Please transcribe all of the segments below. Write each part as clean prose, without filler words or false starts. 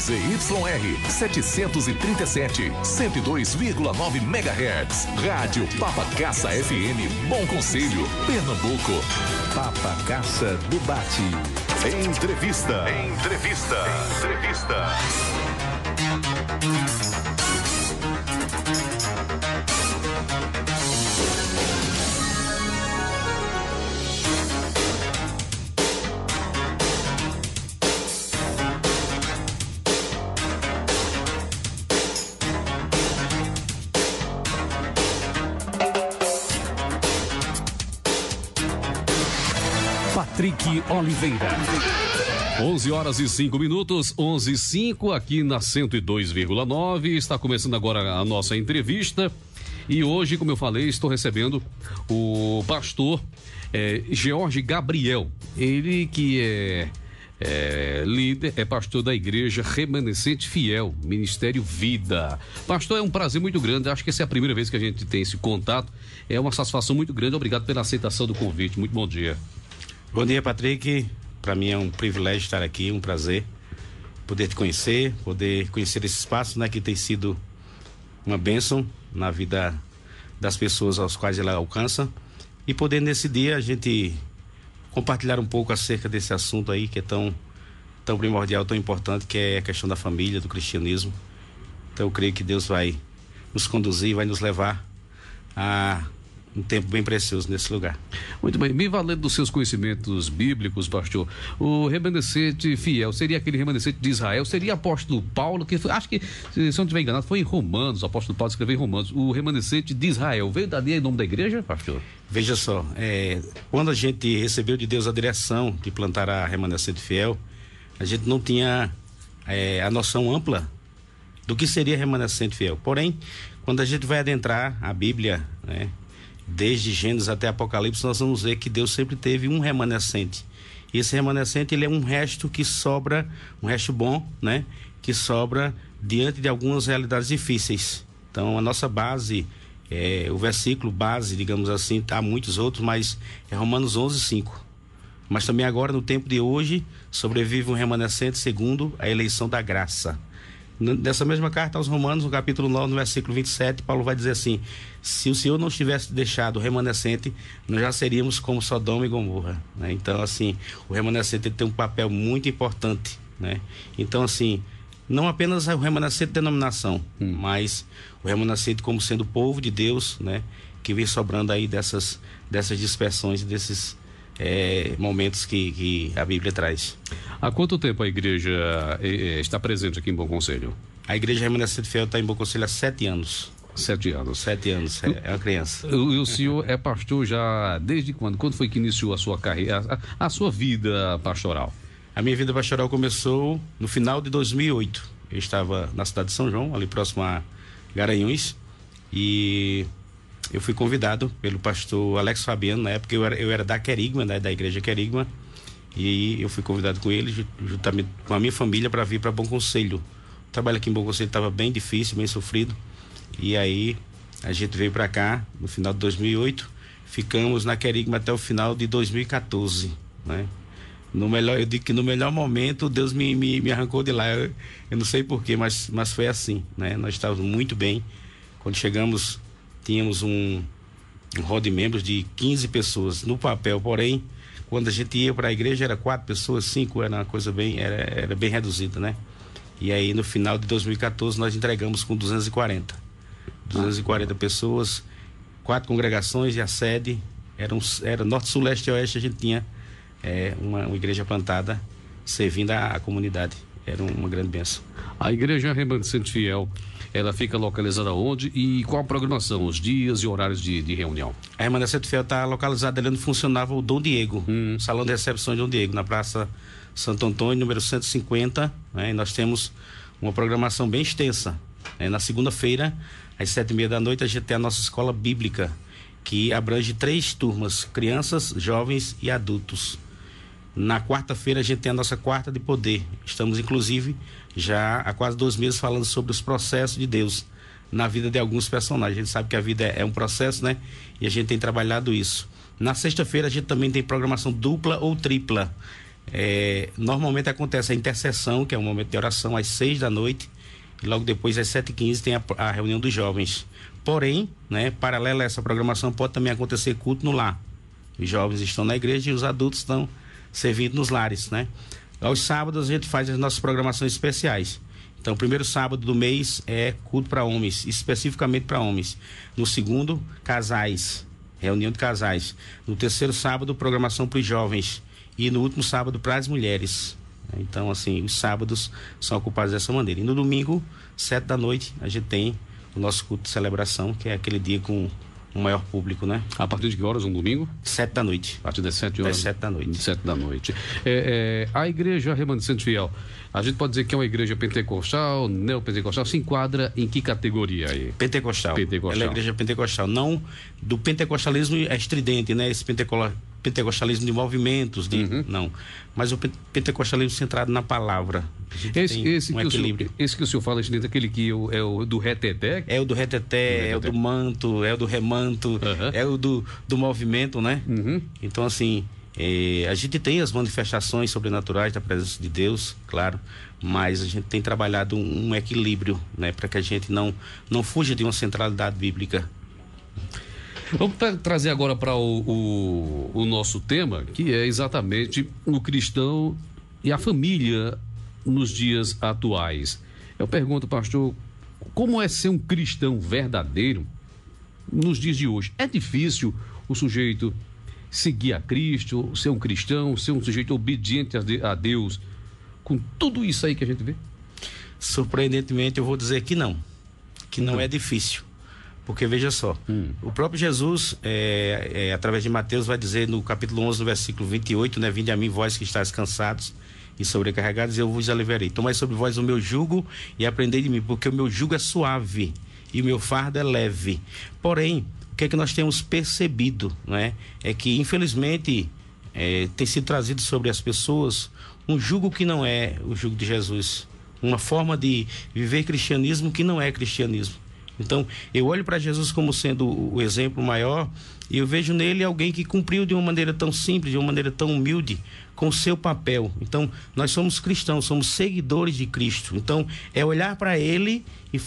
ZYR 737, 102,9 MHz. Rádio Papacaça FM, Bom Conselho, Pernambuco. Papacaça Debate. Entrevista. Patrick Oliveira. 11h05, 11h05, aqui na 102,9. Está começando agora a nossa entrevista. E hoje, como eu falei, estou recebendo o pastor George Gabriel. Ele que é líder, é pastor da Igreja Remanescente Fiel, Ministério Vida. Pastor, é um prazer muito grande. Acho que essa é a primeira vez que a gente tem esse contato. É uma satisfação muito grande. Obrigado pela aceitação do convite. Muito bom dia. Bom dia, Patrick. Para mim é um privilégio estar aqui, um prazer poder te conhecer, poder conhecer esse espaço, né, que tem sido uma bênção na vida das pessoas aos quais ela alcança, e poder nesse dia a gente compartilhar um pouco acerca desse assunto aí que é tão primordial, tão importante, que é a questão da família, do cristianismo. Então eu creio que Deus vai nos conduzir, vai nos levar a um tempo bem precioso nesse lugar. Muito bem, me valendo dos seus conhecimentos bíblicos, pastor, o remanescente fiel seria aquele remanescente de Israel, seria apóstolo Paulo, que foi, acho que, se eu não estiver enganado, foi em Romanos, o apóstolo Paulo escreveu em Romanos, o remanescente de Israel, veio daí em nome da igreja, pastor? Veja só, quando a gente recebeu de Deus a direção de plantar a remanescente fiel, a gente não tinha a noção ampla do que seria remanescente fiel. Porém, quando a gente vai adentrar a Bíblia, né, desde Gênesis até Apocalipse, nós vamos ver que Deus sempre teve um remanescente. E esse remanescente, ele é um resto que sobra, um resto bom, né? Que sobra diante de algumas realidades difíceis. Então, a nossa base, o versículo base, digamos assim, há muitos outros, mas é Romanos 11:5. Mas também agora, no tempo de hoje, sobrevive um remanescente segundo a eleição da graça. Nessa mesma carta aos Romanos, no capítulo 9, no versículo 27, Paulo vai dizer assim: se o Senhor não tivesse deixado o remanescente, nós já seríamos como Sodoma e Gomorra, né? Então, assim, o remanescente tem um papel muito importante, né? Então, assim, não apenas o remanescente de denominação, mas o remanescente como sendo o povo de Deus, né? Que vem sobrando aí dessas dispersões, desses momentos que a Bíblia traz. Há quanto tempo a igreja está presente aqui em Bom Conselho? A Igreja Remanescente Fiel está em Bom Conselho há 7 anos. 7 anos. 7 anos, é uma criança. E o senhor é pastor já desde quando? Quando foi que iniciou a sua carreira, a sua vida pastoral? A minha vida pastoral começou no final de 2008. Eu estava na cidade de São João, ali próximo a Garanhuns, e eu fui convidado pelo pastor Alex Fabiano. Na época eu era da Querigma, né, da igreja Querigma, e eu fui convidado com ele, juntamente com a minha família, para vir para Bom Conselho. O trabalho aqui em Bom Conselho estava bem difícil, bem sofrido, e aí a gente veio para cá no final de 2008, ficamos na Querigma até o final de 2014, né? Eu digo que no melhor momento Deus me arrancou de lá. Eu não sei porquê, mas foi assim, né? Nós estávamos muito bem. Quando chegamos, tínhamos um hall de membros de 15 pessoas no papel, porém, quando a gente ia para a igreja era 4 pessoas, 5, era uma coisa era bem reduzida, né? E aí no final de 2014 nós entregamos com 240 pessoas, 4 congregações, e a sede era norte, sul, leste e oeste. A gente tinha uma igreja plantada servindo a comunidade. Era uma grande bênção. A Igreja Remanescente Fiel, ela fica localizada onde e qual a programação, os dias e horários de reunião? A Remanescente Fiel está localizada ali onde funcionava o Dom Diego, Salão de Recepção de Dom Diego, na Praça Santo Antônio, número 150, né? E nós temos uma programação bem extensa, né? Na segunda-feira, às 7h30 da noite, a gente tem a nossa escola bíblica, que abrange 3 turmas, crianças, jovens e adultos. Na quarta-feira a gente tem a nossa quarta de poder. Estamos, inclusive, já há quase 2 meses falando sobre os processos de Deus na vida de alguns personagens. A gente sabe que a vida é um processo, né? E a gente tem trabalhado isso. Na sexta-feira a gente também tem programação dupla ou tripla. Normalmente acontece a intercessão, que é um momento de oração, às 6 da noite, e logo depois, às 7h15, tem a reunião dos jovens. Porém, né, paralela a essa programação, pode também acontecer culto no lar. Os jovens estão na igreja e os adultos estão servindo nos lares, né? Aos sábados, a gente faz as nossas programações especiais. Então, o primeiro sábado do mês é culto para homens, especificamente para homens. No segundo, casais, reunião de casais. No terceiro sábado, programação para os jovens. E no último sábado, para as mulheres. Então, assim, os sábados são ocupados dessa maneira. E no domingo, 7 da noite, a gente tem o nosso culto de celebração, que é aquele dia com o maior público, né? A partir de que horas, um domingo? 7 da noite. A partir das 7 horas? Das 7 da noite. 7 da noite. A igreja Remanescente Fiel, a gente pode dizer que é uma igreja pentecostal, neopentecostal, se enquadra em que categoria aí? Pentecostal. Ela é a igreja pentecostal, não do pentecostalismo estridente, né? Esse pentecostalismo de movimentos, não. Mas o pentecostalismo centrado na palavra. Esse que o senhor fala, aquele que é o do reteté? É o do reteté, é o do manto, é o do remanto, é o do movimento, né? Então, assim, a gente tem as manifestações sobrenaturais da presença de Deus, claro, mas a gente tem trabalhado um equilíbrio, né? Para que a gente não fuja de uma centralidade bíblica. Vamos trazer agora para o nosso tema, que é exatamente o cristão e a família nos dias atuais. Eu pergunto, pastor, como é ser um cristão verdadeiro nos dias de hoje? É difícil o sujeito seguir a Cristo, ser um cristão, ser um sujeito obediente a Deus, com tudo isso aí que a gente vê? Surpreendentemente, eu vou dizer que não é difícil. Porque veja só, o próprio Jesus, através de Mateus, vai dizer no capítulo 11, no versículo 28, né? Vinde a mim, vós que estáis cansados e sobrecarregados, e eu vos aliviarei. Tomai sobre vós o meu jugo e aprendei de mim, porque o meu jugo é suave e o meu fardo é leve. Porém, o que é que nós temos percebido, né? É que, infelizmente, tem sido trazido sobre as pessoas um jugo que não é o jugo de Jesus. Uma forma de viver cristianismo que não é cristianismo. Então, eu olho para Jesus como sendo o exemplo maior e eu vejo nele alguém que cumpriu de uma maneira tão simples, de uma maneira tão humilde, com o seu papel. Então, nós somos cristãos, somos seguidores de Cristo. Então, é olhar para ele e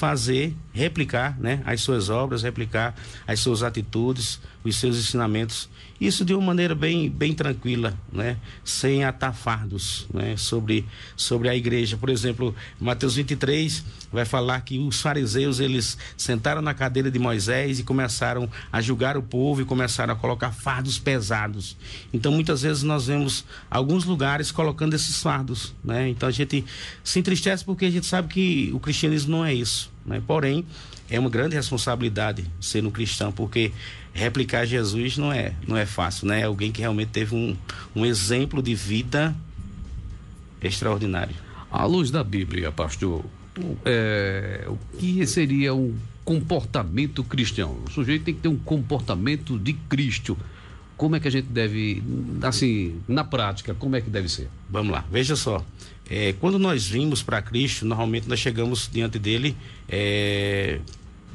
replicar, né, as suas obras, replicar as suas atitudes, os seus ensinamentos. Isso de uma maneira bem tranquila, né? Sem atar fardos, né? Sobre a igreja. Por exemplo, Mateus 23 vai falar que os fariseus, eles sentaram na cadeira de Moisés e começaram a julgar o povo e começaram a colocar fardos pesados. Então, muitas vezes nós vemos alguns lugares colocando esses fardos, né? Então, a gente se entristece porque a gente sabe que o cristianismo não é isso, né? Porém, é uma grande responsabilidade ser um cristão, porque replicar Jesus não é fácil, né? É alguém que realmente teve um exemplo de vida extraordinário. À luz da Bíblia, pastor, o que seria um comportamento cristão? O sujeito tem que ter um comportamento de Cristo. Como é que a gente deve, assim, na prática, como é que deve ser? Vamos lá, veja só. Quando nós vimos para Cristo, normalmente nós chegamos diante dele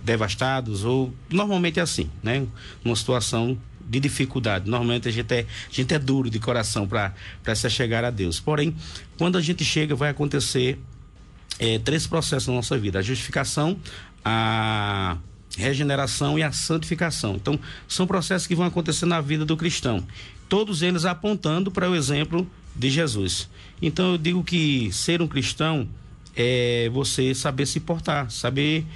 devastados, ou normalmente é assim, né? Uma situação de dificuldade. Normalmente a gente é duro de coração para se chegar a Deus. Porém, quando a gente chega, vai acontecer 3 processos na nossa vida: a justificação, a regeneração e a santificação. Então, são processos que vão acontecer na vida do cristão, todos eles apontando para o exemplo de Jesus. Então, eu digo que ser um cristão é você saber se portar, saber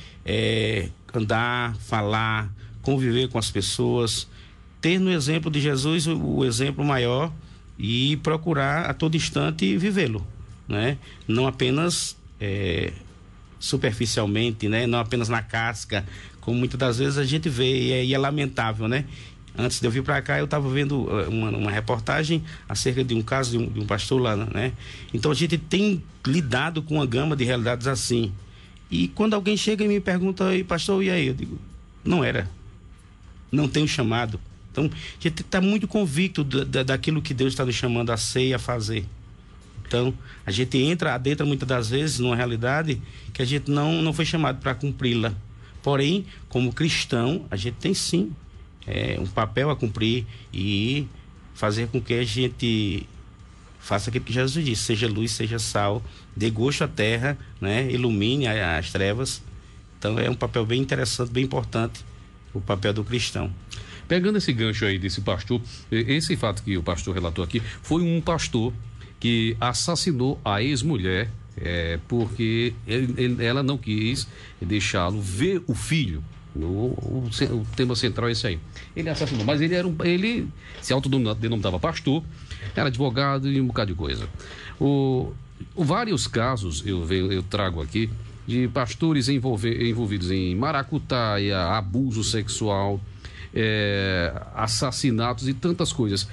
andar, falar, conviver com as pessoas, ter no exemplo de Jesus o exemplo maior e procurar a todo instante vivê-lo, né? Não apenas superficialmente, né? Não apenas na casca, como muitas das vezes a gente vê, e é lamentável, né? Antes de eu vir para cá, eu estava vendo uma reportagem acerca de um caso de um pastor lá, né? Então a gente tem lidado com uma gama de realidades assim. E quando alguém chega e me pergunta, pastor, e aí? Eu digo, não tenho chamado. Então a gente está muito convicto daquilo que Deus está nos chamando a ser e a fazer. Então a gente adentra muitas das vezes numa realidade que a gente não foi chamado para cumpri-la. Porém, como cristão, a gente tem sim um papel a cumprir e fazer com que a gente faça aquilo que Jesus disse, seja luz, seja sal, dê gosto à terra, né? Ilumine as trevas. Então é um papel bem interessante, bem importante, o papel do cristão. Pegando esse gancho aí desse pastor, esse fato que o pastor relatou aqui, foi um pastor que assassinou a ex-mulher, porque ela não quis deixá-lo ver o filho. O tema central é esse aí. Ele assassinou, mas ele se autodenominava pastor, era advogado e um bocado de coisa. Vários casos eu trago aqui de pastores envolvidos em maracutaia, abuso sexual, assassinatos e tantas coisas.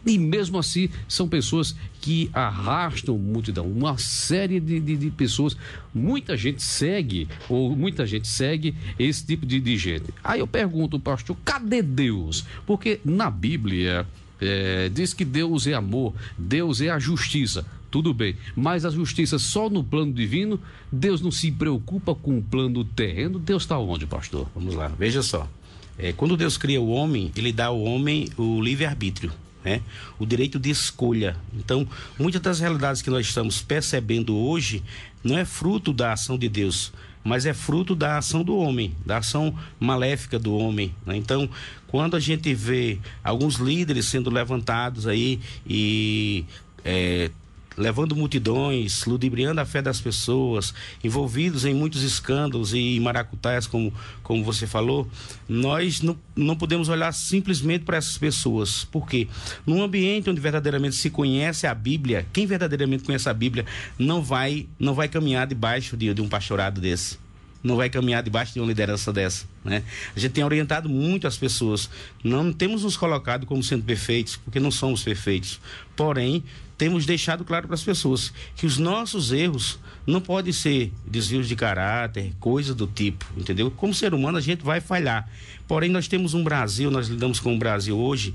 E mesmo assim são pessoas que arrastam multidão, uma série de pessoas. Muita gente segue esse tipo de gente. Aí eu pergunto, pastor, cadê Deus? Porque na Bíblia diz que Deus é amor, Deus é a justiça. Tudo bem, mas a justiça só no plano divino? Deus não se preocupa com o plano terreno? Deus está onde, pastor? Vamos lá, veja só. Quando Deus cria o homem, ele dá ao homem o livre-arbítrio, né? O direito de escolha. Então, muitas das realidades que nós estamos percebendo hoje não é fruto da ação de Deus, mas é fruto da ação do homem, da ação maléfica do homem, né? Então, quando a gente vê alguns líderes sendo levantados aí e levando multidões, ludibriando a fé das pessoas, envolvidos em muitos escândalos e maracutaias, como você falou, nós não podemos olhar simplesmente para essas pessoas. Por quê? Num ambiente onde verdadeiramente se conhece a Bíblia, quem verdadeiramente conhece a Bíblia não vai caminhar debaixo de um pastorado desse. Não vai caminhar debaixo de uma liderança dessa, né? A gente tem orientado muito as pessoas. Não temos nos colocado como sendo perfeitos, porque não somos perfeitos. Porém, temos deixado claro para as pessoas que os nossos erros não podem ser desvios de caráter, coisa do tipo, entendeu? Como ser humano a gente vai falhar. Porém, nós temos um Brasil, nós lidamos com um Brasil hoje,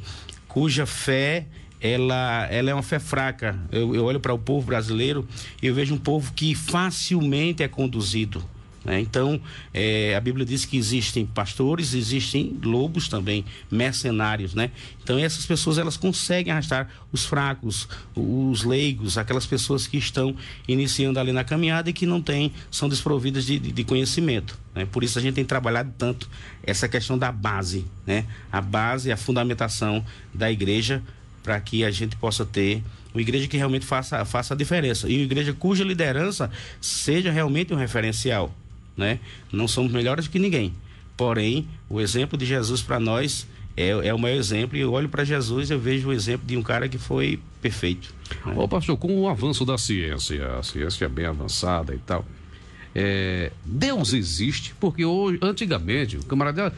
cuja fé ela é uma fé fraca. Eu olho para o povo brasileiro e eu vejo um povo que facilmente é conduzido, né? Então, a Bíblia diz que existem pastores, existem lobos também, mercenários, né? Então, essas pessoas, elas conseguem arrastar os fracos, os leigos, aquelas pessoas que estão iniciando ali na caminhada e que não são desprovidas de conhecimento, né? Por isso a gente tem trabalhado tanto essa questão da base, né? A base, a fundamentação da igreja, para que a gente possa ter uma igreja que realmente faça a diferença, e uma igreja cuja liderança seja realmente um referencial, né? Não somos melhores que ninguém, porém o exemplo de Jesus para nós é o maior exemplo, e eu olho para Jesus e eu vejo o exemplo de um cara que foi perfeito, né? Pastor, com o avanço da ciência, a ciência é bem avançada e tal, Deus existe? Porque antigamente o camarada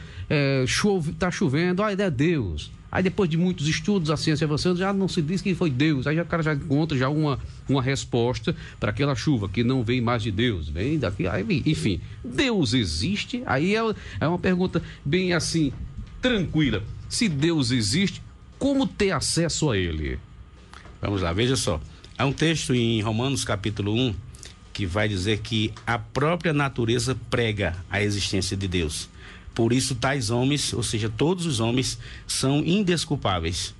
tá chovendo, é Deus. Aí depois de muitos estudos, a ciência avançando, já não se diz que foi Deus. Aí o cara já encontra já uma resposta para aquela chuva, que não vem mais de Deus, vem daqui. Aí, enfim, Deus existe? Aí é uma pergunta bem assim, tranquila. Se Deus existe, como ter acesso a Ele? Vamos lá, veja só. Há um texto em Romanos capítulo 1 que vai dizer que a própria natureza prega a existência de Deus. Por isso, tais homens, ou seja, todos os homens, são indesculpáveis.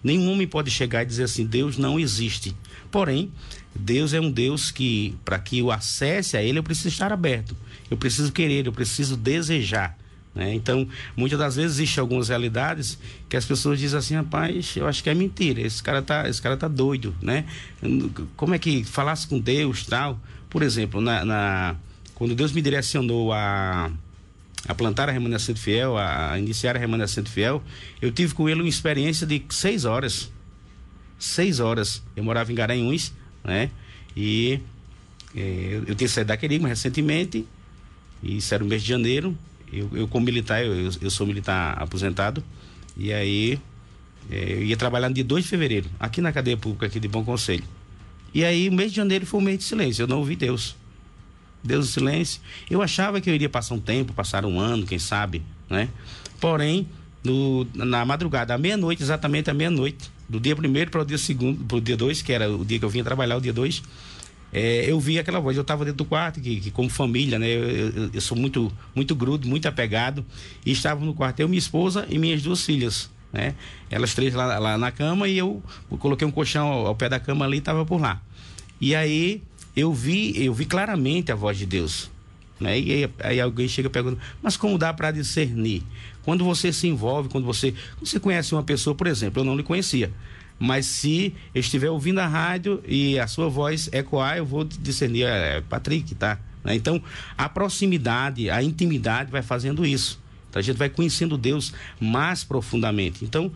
Nenhum homem pode chegar e dizer assim, Deus não existe. Porém, Deus é um Deus que, para que eu acesse a Ele, eu preciso estar aberto. Eu preciso querer, eu preciso desejar, né? Então, muitas das vezes existem algumas realidades que as pessoas dizem assim, rapaz, eu acho que é mentira, esse cara tá doido, né? Como é que falasse com Deus, tal? Por exemplo, quando Deus me direcionou a plantar a Remanescente Fiel, a iniciar a Remanescente Fiel, eu tive com ele uma experiência de 6 horas. 6 horas. Eu morava em Garanhuns, né? E eu tinha saído da Querigma recentemente, e isso era o mês de janeiro. Eu como militar, eu sou militar aposentado, e aí eu ia trabalhar no dia 2 de fevereiro, aqui na cadeia pública aqui de Bom Conselho. E aí o mês de janeiro foi um mês de silêncio, eu não ouvi Deus. Deus em silêncio. Eu achava que eu iria passar um tempo, passar um ano, quem sabe, né? Porém, na madrugada, à meia-noite, exatamente à meia-noite, do dia 1º para o dia 2º, para o dia 2, que era o dia que eu vinha trabalhar, o dia 2, eu vi aquela voz. Eu estava dentro do quarto, que como família, né? Eu sou muito, muito grudo, muito apegado, e estava no quarto eu, minha esposa e minhas 2 filhas. né? Elas 3 lá na cama e eu coloquei um colchão ao pé da cama ali e estava por lá. E aí eu vi claramente a voz de Deus, né? E aí alguém chega perguntando, mas como dá para discernir? Quando você se envolve, quando você conhece uma pessoa, por exemplo, eu não lhe conhecia, mas se eu estiver ouvindo a rádio e a sua voz ecoar, eu vou discernir, é Patrick, tá? Então, a proximidade, a intimidade vai fazendo isso. Então, a gente vai conhecendo Deus mais profundamente. Então,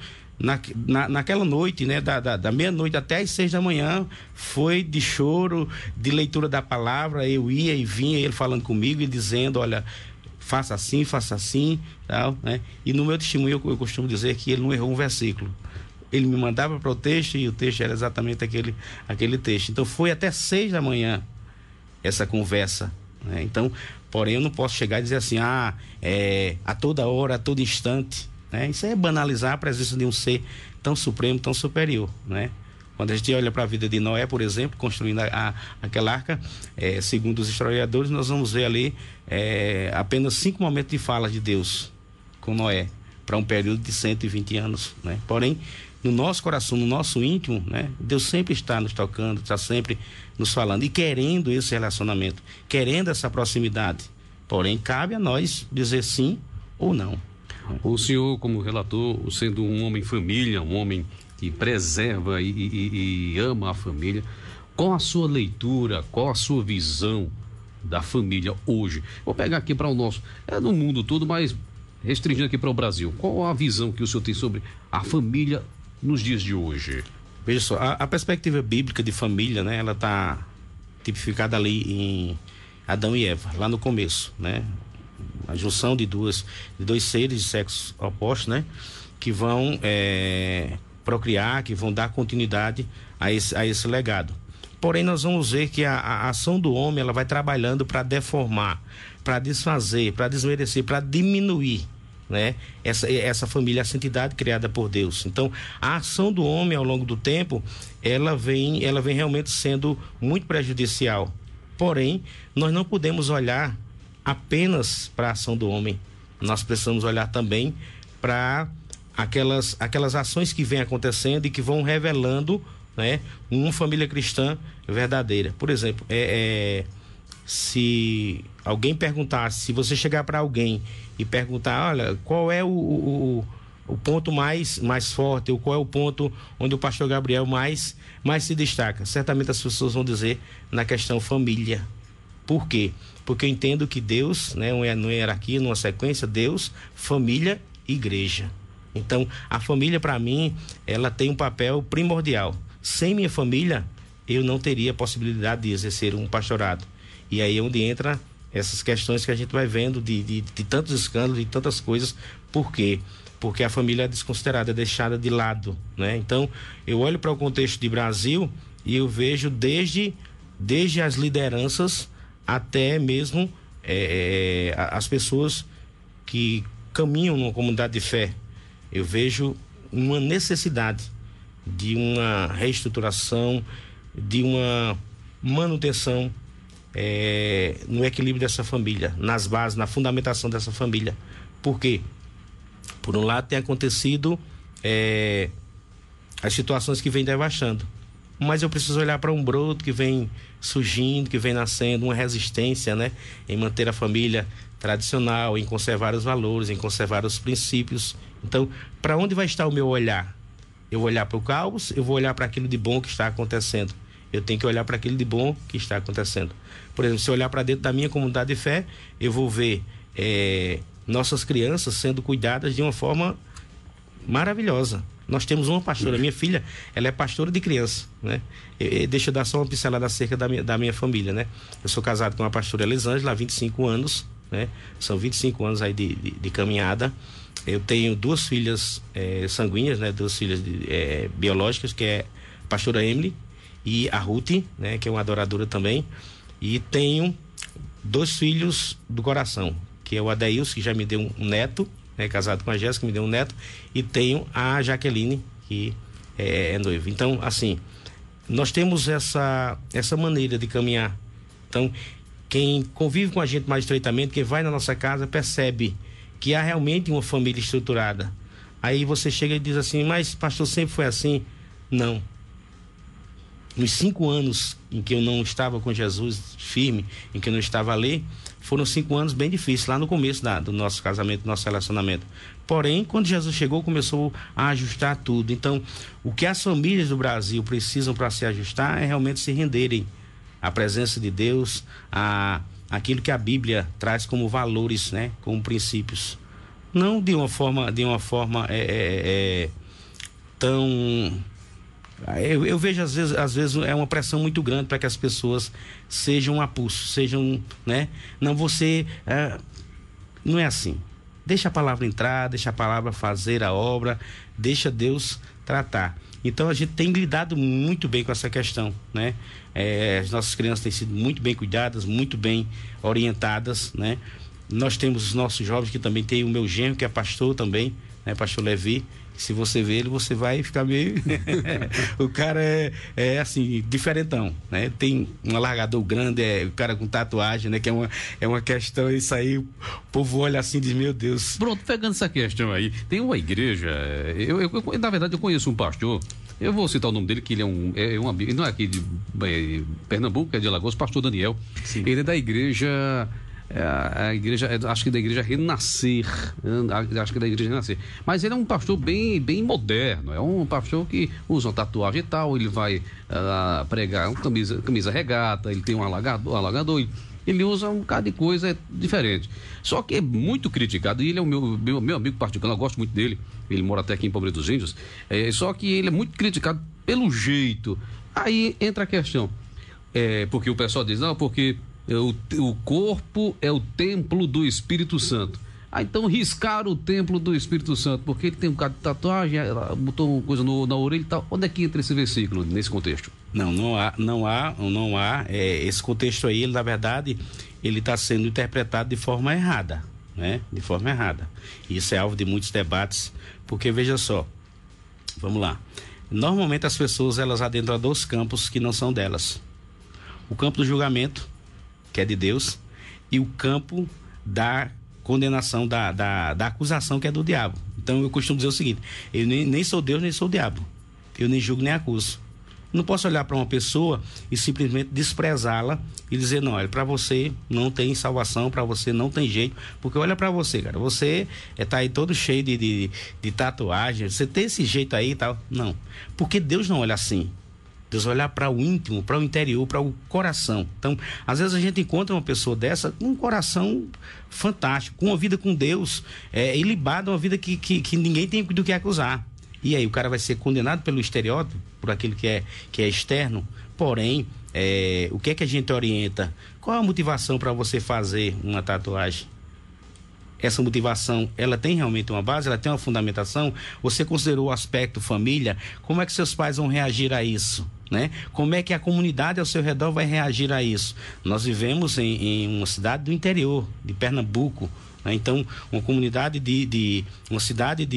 naquela noite, né, da meia-noite até as 6 da manhã, foi de choro, de leitura da palavra. Eu ia e vinha, ele falando comigo e dizendo, olha, faça assim, tal, né? E no meu testemunho eu costumo dizer que ele não errou um versículo. Ele me mandava para o texto e o texto era exatamente aquele texto. Então, foi até 6 da manhã essa conversa, né? Então, porém, eu não posso chegar e dizer assim, a toda hora, a todo instante, né? Isso é banalizar a presença de um ser tão supremo, tão superior, né? Quando a gente olha para a vida de Noé, por exemplo, construindo aquela arca, segundo os historiadores, nós vamos ver ali apenas 5 momentos de fala de Deus com Noé, para um período de 120 anos, né? Porém, no nosso coração, no nosso íntimo, né, Deus sempre está nos tocando, está sempre nos falando e querendo esse relacionamento, querendo essa proximidade. Porém, cabe a nós dizer sim ou não. O senhor, como relator, sendo um homem família, um homem que preserva e ama a família, qual a sua leitura, qual a sua visão da família hoje? Vou pegar aqui para o nosso, no mundo todo, mas restringindo aqui para o Brasil. Qual a visão que o senhor tem sobre a família nos dias de hoje? Veja só, a perspectiva bíblica de família, né, ela está tipificada ali em Adão e Eva, lá no começo, né? A junção de dois seres de sexos opostos, né, que vão procriar, que vão dar continuidade a esse legado. Porém, nós vamos ver que a ação do homem, ela vai trabalhando para deformar, para desfazer, para desmerecer, para diminuir, né, essa família, essa entidade criada por Deus. Então, a ação do homem ao longo do tempo, ela vem realmente sendo muito prejudicial. Porém, nós não podemos olhar apenas para a ação do homem. Nós precisamos olhar também para aquelas ações que vêm acontecendo e que vão revelando, né, uma família cristã verdadeira. Por exemplo, se alguém perguntasse, se você chegar para alguém e perguntar, olha, qual é o ponto mais forte, ou qual é o ponto onde o pastor Gabriel mais se destaca, certamente as pessoas vão dizer na questão família. Por quê? Porque eu entendo que Deus, né, numa hierarquia, numa sequência, Deus, família, igreja. Então, a família, para mim, ela tem um papel primordial. Sem minha família, eu não teria possibilidade de exercer um pastorado. E aí é onde entra essas questões que a gente vai vendo de tantos escândalos, de tantas coisas. Por quê? Porque a família é desconsiderada, é deixada de lado, né? Então, eu olho para o contexto de Brasil e eu vejo desde as lideranças até mesmo as pessoas que caminham numa comunidade de fé. Eu vejo uma necessidade de uma reestruturação, de uma manutenção no equilíbrio dessa família, nas bases, na fundamentação dessa família. Por quê? Por um lado tem acontecido as situações que vêm devastando, mas eu preciso olhar para um broto que vem surgindo, que vem nascendo, uma resistência, né, em manter a família tradicional, em conservar os valores, em conservar os princípios. Então, para onde vai estar o meu olhar? Eu vou olhar para o caos, eu vou olhar para aquilo de bom que está acontecendo. Eu tenho que olhar para aquilo de bom que está acontecendo. Por exemplo, se eu olhar para dentro da minha comunidade de fé, eu vou ver nossas crianças sendo cuidadas de uma forma maravilhosa. Nós temos uma pastora, minha filha, ela é pastora de criança, né? Deixa eu dar só uma pincelada acerca da minha família, né? Eu sou casado com a pastora Elisângela há 25 anos, né? São 25 anos aí de caminhada. Eu tenho 2 filhas sanguíneas, né? 2 filhas biológicas, que é a pastora Emily e a Ruth, né? Que é uma adoradora também. E tenho 2 filhos do coração, que é o Adeilson, que já me deu um neto, né, casado com a Jéssica, me deu um neto, e tenho a Jaqueline, que é noiva. Então, assim, nós temos essa maneira de caminhar. Então, quem convive com a gente mais estreitamente, quem vai na nossa casa, percebe que há realmente uma família estruturada. Aí você chega e diz assim, mas pastor, sempre foi assim? Não. Nos 5 anos em que eu não estava com Jesus firme, em que eu não estava ali, foram 5 anos bem difíceis, lá no começo do nosso casamento, do nosso relacionamento. Porém, quando Jesus chegou, começou a ajustar tudo. Então, o que as famílias do Brasil precisam para se ajustar é realmente se renderem à presença de Deus, aquilo que a Bíblia traz como valores, né, como princípios. Não de uma forma tão... Eu vejo às vezes é uma pressão muito grande para que as pessoas sejam a pulso, sejam, né? Não, você não é assim. Deixa a palavra entrar, deixa a palavra fazer a obra, deixa Deus tratar. Então a gente tem lidado muito bem com essa questão, né? As nossas crianças têm sido muito bem cuidadas, muito bem orientadas, né? Nós temos os nossos jovens, que também tem o meu genro, que é pastor também, né? Pastor Levi. Se você vê ele, você vai ficar meio... O cara é assim, diferentão, né? Tem um alargador grande, o cara com tatuagem, né? Que é uma questão, isso aí, o povo olha assim e diz, meu Deus. Pronto, pegando essa questão aí, tem uma igreja, na verdade eu conheço um pastor, eu vou citar o nome dele, que ele ele não é aqui de Pernambuco, é de Alagoas, pastor Daniel. Sim. Ele é da igreja... acho que da igreja Renascer, mas ele é um pastor bem moderno, é um pastor que usa uma tatuagem e tal, ele vai pregar uma camisa regata, ele tem um alagador, ele usa um bocado de coisa diferente, só que é muito criticado, e ele é o meu amigo particular, eu gosto muito dele, ele mora até aqui em Pobre dos Índios, só que ele é muito criticado pelo jeito. Aí entra a questão, porque o pessoal diz, não, porque o corpo é o templo do Espírito Santo. Então riscaram o templo do Espírito Santo, porque ele tem um bocado de tatuagem, botou uma coisa na orelha e tal. Onde é que entra esse versículo nesse contexto? Não há. Esse contexto aí, na verdade, ele está sendo interpretado de forma errada, né? De forma errada. Isso é alvo de muitos debates, porque veja só, vamos lá. Normalmente as pessoas, elas adentram a 2 campos que não são delas. O campo do julgamento, que é de Deus, e o campo da condenação, da acusação, que é do diabo. Então eu costumo dizer o seguinte, eu nem sou Deus, nem sou o diabo, eu nem julgo nem acuso. Não posso olhar para uma pessoa e simplesmente desprezá-la e dizer, não, olha, para você não tem salvação, para você não tem jeito, porque olha para você, cara, você tá aí todo cheio de tatuagem, você tem esse jeito aí e tal. Não, porque Deus não olha assim. Deus olhar para o íntimo, para o interior, para o coração. Então, às vezes a gente encontra uma pessoa dessa com um coração fantástico, com uma vida com Deus, ilibada, uma vida que ninguém tem do que acusar. E aí o cara vai ser condenado pelo estereótipo, por aquilo que é externo. Porém, o que é que a gente orienta? Qual a motivação para você fazer uma tatuagem? Essa motivação, ela tem realmente uma base, ela tem uma fundamentação? Você considerou o aspecto família? Como é que seus pais vão reagir a isso, né? Como é que a comunidade ao seu redor vai reagir a isso? Nós vivemos em uma cidade do interior, de Pernambuco, né? Então, uma comunidade uma cidade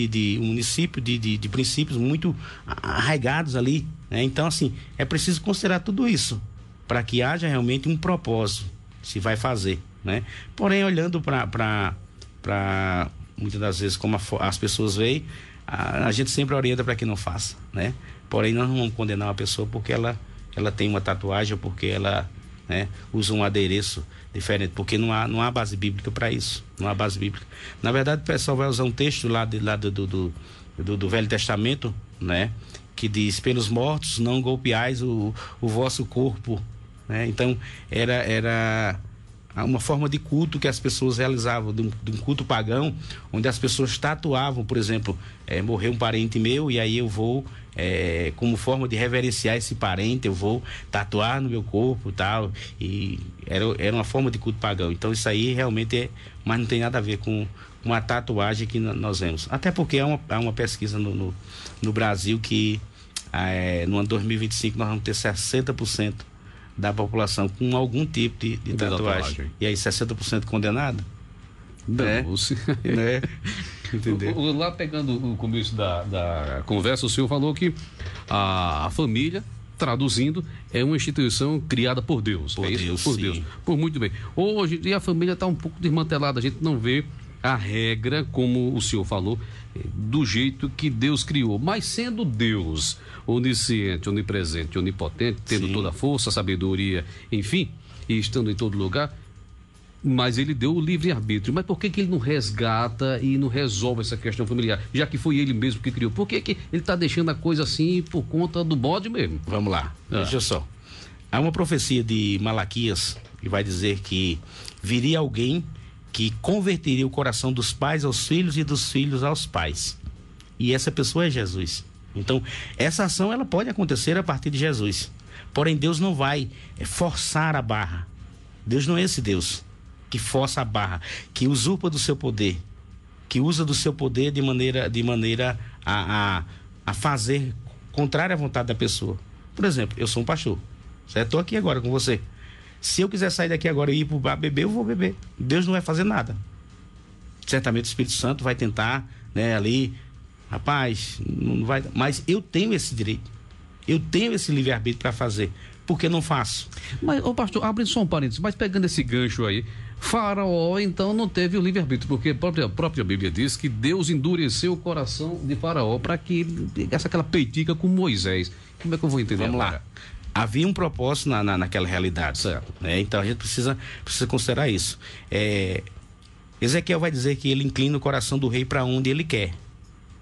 um município de princípios muito arraigados ali, né? Então, assim, é preciso considerar tudo isso para que haja realmente um propósito, se vai fazer, né? Porém, olhando para muitas das vezes como as pessoas veem, a gente sempre orienta para que não faça, né? Porém, nós não vamos condenar uma pessoa porque ela tem uma tatuagem ou porque ela, né, usa um adereço diferente, porque não há base bíblica para isso, não há base bíblica. Na verdade, o pessoal vai usar um texto lá do Velho Testamento, né, que diz, pelos mortos não golpeais o vosso corpo, né? Então, era uma forma de culto que as pessoas realizavam, de um culto pagão, onde as pessoas tatuavam, por exemplo, morreu um parente meu e aí eu vou, como forma de reverenciar esse parente, eu vou tatuar no meu corpo e tal, e era uma forma de culto pagão. Então isso aí realmente mas não tem nada a ver com uma tatuagem que nós vemos. Até porque há uma pesquisa no Brasil que no ano 2025 nós vamos ter 60% da população com algum tipo de tatuagem. E aí 60% condenado? Né? Entendeu? Lá pegando o começo da conversa, o senhor falou que a família, traduzindo, é uma instituição criada por Deus. Por Deus. Por muito bem. Hoje em dia a família está um pouco desmantelada, a gente não vê a regra, como o senhor falou, do jeito que Deus criou. Mas sendo Deus onisciente, onipresente, onipotente, tendo Sim. toda a força, sabedoria, enfim, e estando em todo lugar, mas ele deu o livre-arbítrio. Mas por que ele não resgata e não resolve essa questão familiar? Já que foi ele mesmo que criou. Por que ele está deixando a coisa assim por conta do bode mesmo? Vamos lá, Deixa só. Há uma profecia de Malaquias que vai dizer que viria alguém que converteria o coração dos pais aos filhos e dos filhos aos pais. E essa pessoa é Jesus. Então, essa ação ela pode acontecer a partir de Jesus. Porém, Deus não vai forçar a barra. Deus não é esse Deus que força a barra, que usurpa do seu poder, que usa do seu poder de maneira a fazer contrária à vontade da pessoa. Por exemplo, eu sou um pastor, certo? Estou aqui agora com você. Se eu quiser sair daqui agora e ir para o bar beber, eu vou beber. Deus não vai fazer nada. Certamente o Espírito Santo vai tentar, ali, rapaz, não vai, mas eu tenho esse direito. Eu tenho esse livre-arbítrio para fazer. Por que não faço? Mas, pastor, abre só um parênteses, mas pegando esse gancho aí, Faraó, então, não teve o livre-arbítrio, porque a própria Bíblia diz que Deus endureceu o coração de Faraó para que ele pegasse aquela peitica com Moisés. Como é que eu vou entender? Vamos lá. Havia um propósito naquela realidade. Certo. Então a gente precisa considerar isso. Ezequiel vai dizer que ele inclina o coração do rei para onde ele quer.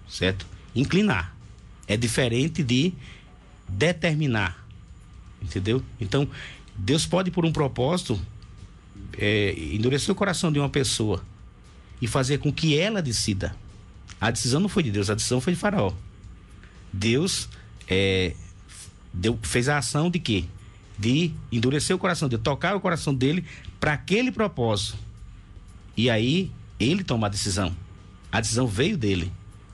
Certo? Inclinar. É diferente de determinar. Entendeu? Então, Deus pode, por um propósito, endurecer o coração de uma pessoa e fazer com que ela decida. A decisão não foi de Deus, a decisão foi de Faraó. Deus fez a ação de quê? De endurecer o coração dele, tocar o coração dele para aquele propósito. E aí, ele toma a decisão. A decisão veio dele.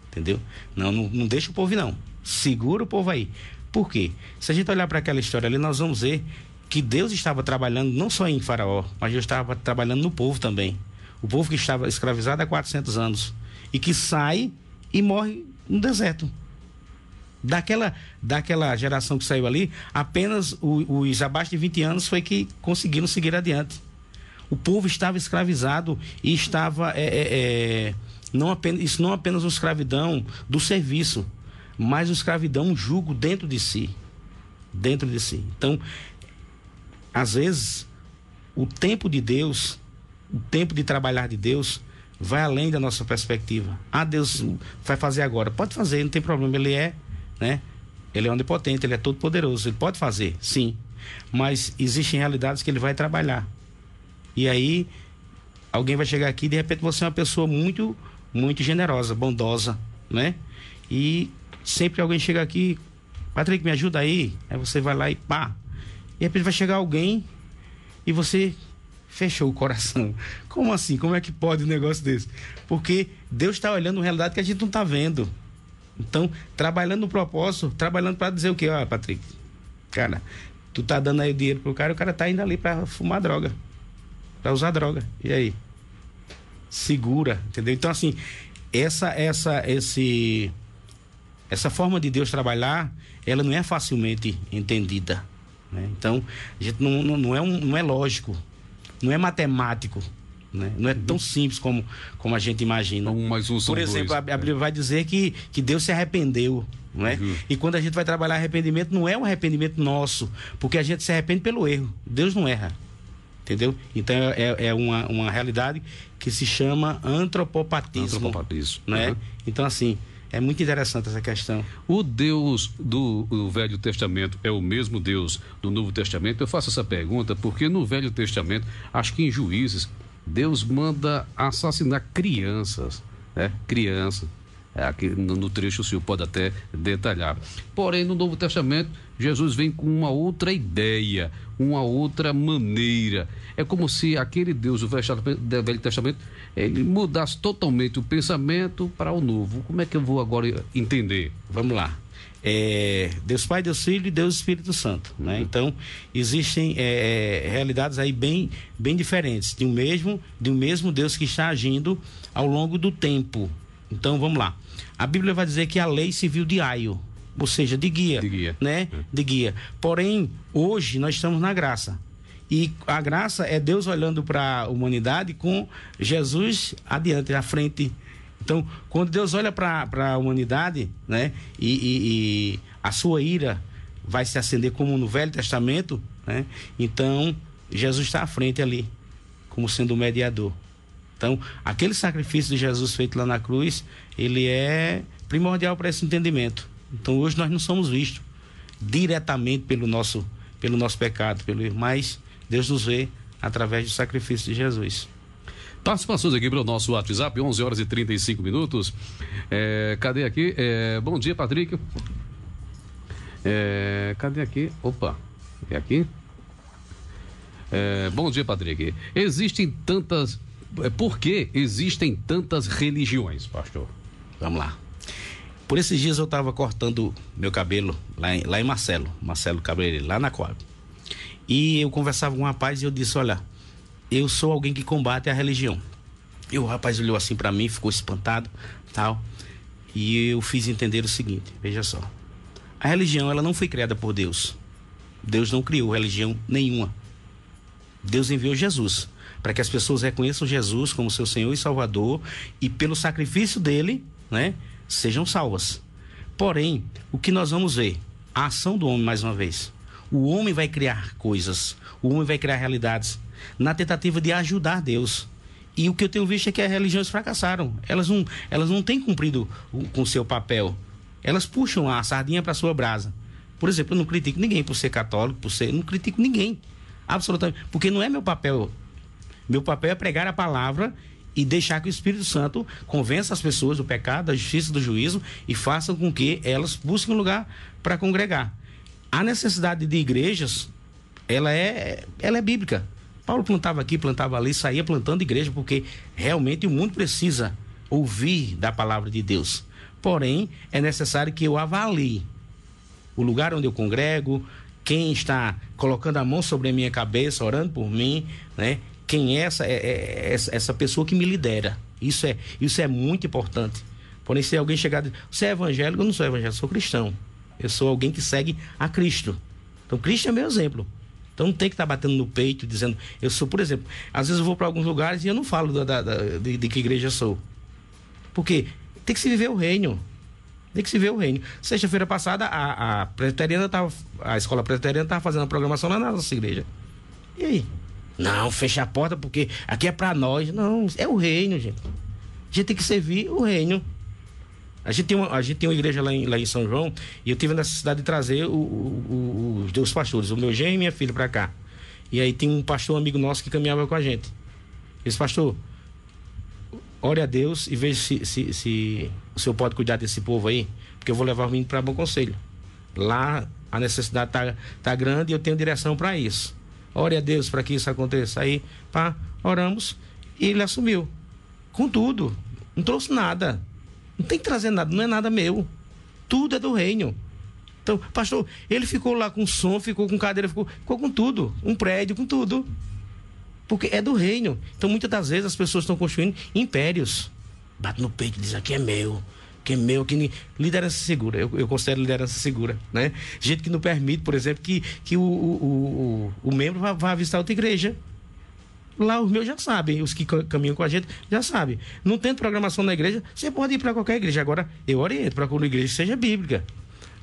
Entendeu? Não deixa o povo ir, não. Segura o povo aí. Por quê? Se a gente olhar para aquela história ali, nós vamos ver que Deus estava trabalhando não só em Faraó, mas Deus estava trabalhando no povo também. O povo que estava escravizado há 400 anos e que sai e morre no deserto. Daquela geração que saiu ali, apenas os abaixo de 20 anos foi que conseguiram seguir adiante. O povo estava escravizado e estava não apenas uma escravidão do serviço, mas uma escravidão, um jugo dentro de si. Então, às vezes, o tempo de Deus, o tempo de trabalhar de Deus, vai além da nossa perspectiva. Deus vai fazer agora. Pode fazer, não tem problema. Ele é onipotente, ele é todo poderoso. Ele pode fazer, sim. Mas existem realidades que ele vai trabalhar. E aí, alguém vai chegar aqui e de repente você é uma pessoa muito, muito generosa, bondosa, né? E sempre alguém chega aqui, Patrick, me ajuda aí. Aí você vai lá e pá. E de repente vai chegar alguém e você fechou o coração. Como assim? Como é que pode um negócio desse? Porque Deus está olhando uma realidade que a gente não está vendo. Então, trabalhando no propósito, trabalhando para dizer o quê? Patrick, cara, tu tá dando aí o dinheiro pro cara, o cara tá indo ali para fumar droga, para usar droga. E aí? Segura, entendeu? Então, assim, essa forma de Deus trabalhar, ela não é facilmente entendida, né? Então, a gente não é lógico, não é matemático, né? Não é tão simples como a gente imagina. Por exemplo, a Bíblia vai dizer que Deus se arrependeu, não é? E quando a gente vai trabalhar arrependimento, não é um arrependimento nosso, porque a gente se arrepende pelo erro. Deus não erra, entendeu? Então é uma realidade que se chama antropopatismo, né? Então, assim, é muito interessante essa questão. O Deus do Velho Testamento é o mesmo Deus do Novo Testamento? Eu faço essa pergunta porque no Velho Testamento, acho que em Juízes, Deus manda assassinar crianças, né? Crianças. Aqui no trecho o senhor pode até detalhar. Porém, no Novo Testamento, Jesus vem com uma outra ideia, uma outra maneira. É como se aquele Deus do Velho Testamento, ele mudasse totalmente o pensamento para o Novo. Como é que eu vou agora entender? Vamos lá. Deus Pai, Deus Filho e Deus Espírito Santo, né? Então, existem realidades aí bem diferentes de um mesmo Deus que está agindo ao longo do tempo. Então, vamos lá. A Bíblia vai dizer que a lei serviu de aio, ou seja, de guia, né? De guia. Porém, hoje nós estamos na graça. E a graça é Deus olhando para a humanidade com Jesus adiante, à frente. Então, quando Deus olha para a humanidade, né, e a sua ira vai se acender como no Velho Testamento, né, então Jesus está à frente ali, como sendo o mediador. Então, aquele sacrifício de Jesus feito lá na cruz, ele é primordial para esse entendimento. Então, hoje nós não somos vistos diretamente pelo nosso pecado, pelo erro, mas Deus nos vê através do sacrifício de Jesus. Participações aqui pelo nosso WhatsApp, 11h35. Cadê aqui? Bom dia, Patrick. Cadê aqui? Opa, é aqui? Bom dia, Patrick. Por que existem tantas religiões, pastor? Vamos lá. Por esses dias eu estava cortando meu cabelo lá em Marcelo Cabeleireiro, lá na Coab. E eu conversava com um rapaz e eu disse, olha, eu sou alguém que combate a religião. E o rapaz olhou assim para mim, ficou espantado, tal. E eu fiz entender o seguinte, veja só. A religião, ela não foi criada por Deus. Deus não criou religião nenhuma. Deus enviou Jesus para que as pessoas reconheçam Jesus como seu Senhor e Salvador e pelo sacrifício dele, né, sejam salvas. Porém, o que nós vamos ver? A ação do homem, mais uma vez. O homem vai criar coisas, o homem vai criar realidades na tentativa de ajudar Deus. E o que eu tenho visto é que as religiões fracassaram. Elas não têm cumprido com o seu papel. Elas puxam a sardinha para a sua brasa. Por exemplo, eu não critico ninguém por ser católico, não critico ninguém. Absolutamente. Porque não é meu papel. Meu papel é pregar a palavra e deixar que o Espírito Santo convença as pessoas do pecado, da justiça, do juízo e faça com que elas busquem um lugar para congregar. A necessidade de igrejas, ela é bíblica. Paulo plantava aqui, plantava ali, saía plantando igreja, porque realmente o mundo precisa ouvir da palavra de Deus. Porém, é necessário que eu avalie o lugar onde eu congrego, quem está colocando a mão sobre a minha cabeça, orando por mim, né? Quem é essa pessoa que me lidera. Isso é muito importante. Porém, se alguém chegar e dizer, você é evangélico? Eu não sou evangélico, eu sou cristão. Eu sou alguém que segue a Cristo. Então, Cristo é meu exemplo. Então, não tem que estar batendo no peito, dizendo, eu sou, por exemplo, às vezes eu vou para alguns lugares e eu não falo de que igreja eu sou. Porque tem que se viver o reino. Tem que se ver o reino. Sexta-feira passada, a escola presbiteriana estava fazendo a programação lá na nossa igreja. E aí? Não, fecha a porta porque aqui é para nós. Não, é o reino, gente. A gente tem que servir o reino. A gente tem uma igreja lá em São João e eu tive a necessidade de trazer os dois pastores, o meu genro e minha filha, para cá. E aí tem um pastor amigo nosso que caminhava com a gente. Esse pastor, ore a Deus e veja se o senhor pode cuidar desse povo aí, porque eu vou levar o menino para Bom Conselho. Lá a necessidade tá grande e eu tenho direção para isso. Ore a Deus para que isso aconteça. Aí, oramos e ele assumiu. Contudo, não trouxe nada. Não tem que trazer nada, não é nada meu. Tudo é do reino. Então, pastor, ele ficou lá com som, ficou com cadeira, ficou com tudo. Um prédio, com tudo. Porque é do reino. Então, muitas das vezes as pessoas estão construindo impérios. Bate no peito e diz, aqui é meu. Que é meu, que liderança segura. Eu considero liderança segura, né? Gente que não permite, por exemplo, que o membro vá visitar outra igreja. Lá os meus já sabem, os que caminham com a gente já sabem. Não tem programação na igreja, você pode ir para qualquer igreja. Agora, eu oriento para que uma igreja seja bíblica,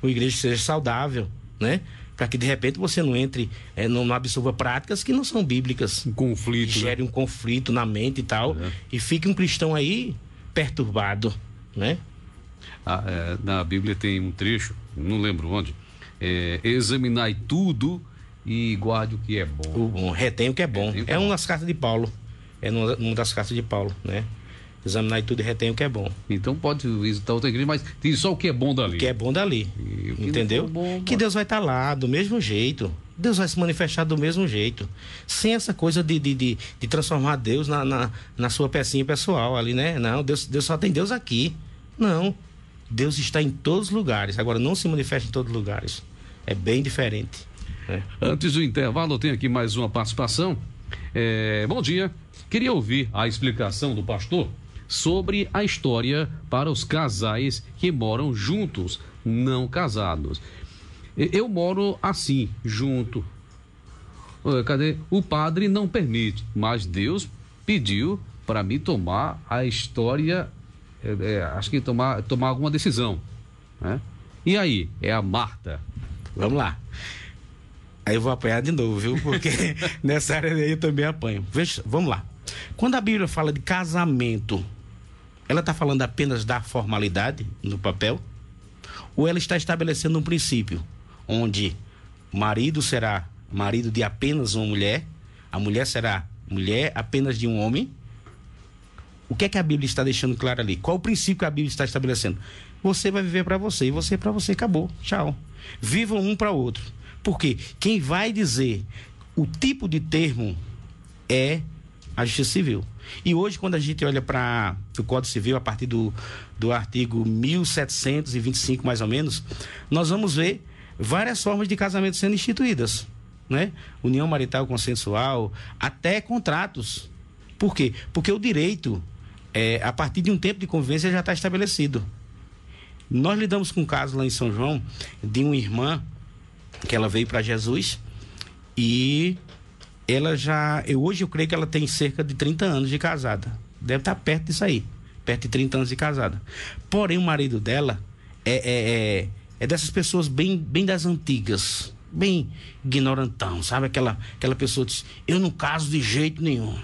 uma igreja seja saudável, né? Para que de repente você não entre, não absorva práticas que não são bíblicas. Um conflito. Gere um conflito na mente e tal, e fique um cristão aí perturbado, né? Na Bíblia tem um trecho, não lembro onde, examinai tudo e guarde o que é bom. Retém o que é bom. É uma das cartas de Paulo. É uma das cartas de Paulo, né? Examinai tudo e retém o que é bom. Então pode visitar outra igreja, mas tem só o que é bom dali. O que é bom dali. Entendeu? Bom, que Deus vai estar lá do mesmo jeito. Deus vai se manifestar do mesmo jeito. Sem essa coisa de transformar Deus na sua pecinha pessoal ali, né? Não, Deus só tem Deus aqui. Não. Deus está em todos os lugares. Agora, não se manifesta em todos os lugares. É bem diferente. Né? Antes do intervalo, eu tenho aqui mais uma participação. Bom dia. Queria ouvir a explicação do pastor sobre a história para os casais que moram juntos, não casados. Eu moro assim, junto. Cadê? O padre não permite, mas Deus pediu para mim tomar a história, acho que tomar alguma decisão, né? E aí? É a Marta. Vamos lá. Aí eu vou apanhar de novo, viu? Porque nessa área aí eu também apanho. Veja, vamos lá. Quando a Bíblia fala de casamento, ela está falando apenas da formalidade no papel? Ou ela está estabelecendo um princípio onde o marido será marido de apenas uma mulher, a mulher será mulher apenas de um homem? O que é que a Bíblia está deixando claro ali? Qual o princípio que a Bíblia está estabelecendo? Você vai viver para você e você para você, acabou. Tchau. Vivam um para o outro. Porque quem vai dizer o tipo de termo é a Justiça Civil. E hoje, quando a gente olha para o Código Civil, a partir do artigo 1725, mais ou menos, nós vamos ver várias formas de casamento sendo instituídas, né? União marital consensual, até contratos. Por quê? Porque o direito, a partir de um tempo de convivência, já está estabelecido. Nós lidamos com um caso lá em São João de uma irmã que ela veio para Jesus e ela hoje eu creio que ela tem cerca de 30 anos de casada. Deve estar perto disso aí, perto de 30 anos de casada. Porém, o marido dela é dessas pessoas bem das antigas, bem ignorantão, sabe? Aquela pessoa que diz, eu não caso de jeito nenhum.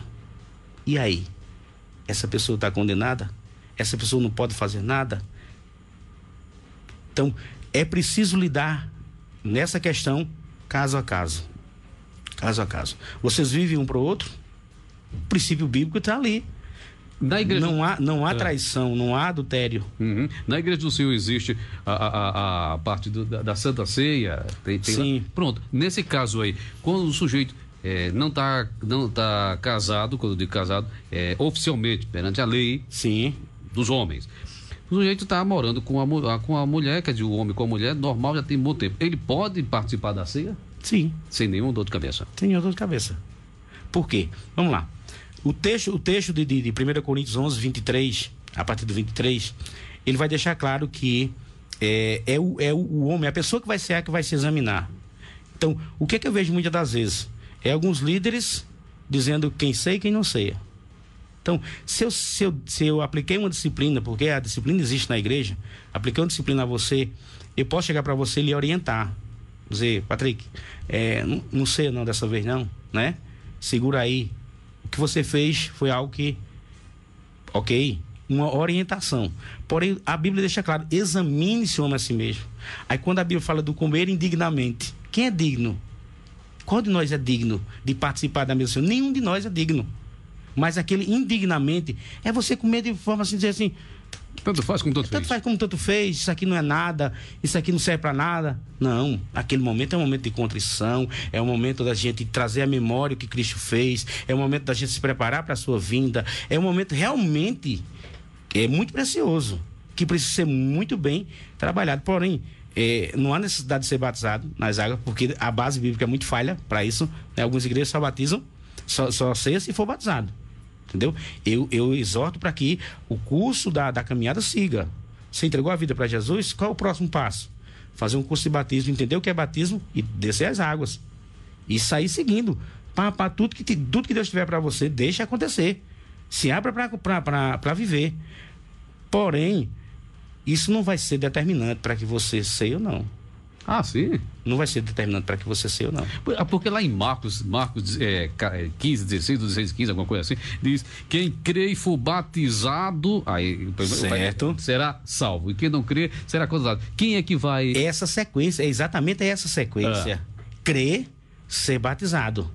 E aí? Essa pessoa está condenada? Essa pessoa não pode fazer nada? Então, é preciso lidar nessa questão caso a caso. Caso a caso. Vocês vivem um para o outro? O princípio bíblico está ali. Na igreja... Não há traição, não há adultério. Uhum. Na igreja do Senhor existe a parte da Santa Ceia. Sim. Pronto, nesse caso aí, quando o sujeito não tá casado, quando eu digo casado, oficialmente, perante a lei, sim, dos homens. O sujeito está morando com a mulher, quer dizer, o homem com a mulher, normal, já tem muito tempo. Ele pode participar da ceia? Sim. Sem nenhum dor de cabeça? Sem nenhum dor de cabeça. Por quê? Vamos lá. O texto de 1 Coríntios 11, 23, a partir do 23, ele vai deixar claro que o homem, a pessoa que vai cear, que vai se examinar. Então, o que eu vejo muitas das vezes? Alguns líderes dizendo quem ceia e quem não ceia. Então, se eu apliquei uma disciplina, porque a disciplina existe na igreja, apliquei uma disciplina a você, eu posso chegar para você e lhe orientar. Dizer, Patrick, não sei não dessa vez não, né? Segura aí. O que você fez foi algo que, ok, uma orientação. Porém, a Bíblia deixa claro, examine-se o homem a si mesmo. Aí quando a Bíblia fala do comer indignamente, quem é digno? Qual de nós é digno de participar da mesa do Senhor? Nenhum de nós é digno. Mas aquele indignamente é você comer de forma assim, dizer assim, tanto faz como tanto fez. Tanto faz como tanto fez, isso aqui não é nada, isso aqui não serve para nada. Não, aquele momento é um momento de contrição, é um momento da gente trazer à memória o que Cristo fez, é um momento da gente se preparar para a sua vinda, é um momento realmente muito precioso, que precisa ser muito bem trabalhado. Porém, não há necessidade de ser batizado nas águas, porque a base bíblica é muito falha para isso, né? Algumas igrejas só batizam, só ceia se for batizado. Entendeu? Eu exorto para que o curso da caminhada siga. Você entregou a vida para Jesus, qual é o próximo passo? Fazer um curso de batismo, entender o que é batismo e descer as águas. E sair seguindo. Para tudo que Deus tiver para você, deixa acontecer. Se abra para viver. Porém, isso não vai ser determinante para que você seja ou não. Ah, sim? Não vai ser determinante para que você seja ou não. Porque lá em Marcos 15, 16, 16, 15, alguma coisa assim, diz, quem crê e for batizado, aí certo, será salvo. E quem não crê, será condenado. Quem é que vai... Essa sequência, exatamente essa sequência. Crer, ser batizado.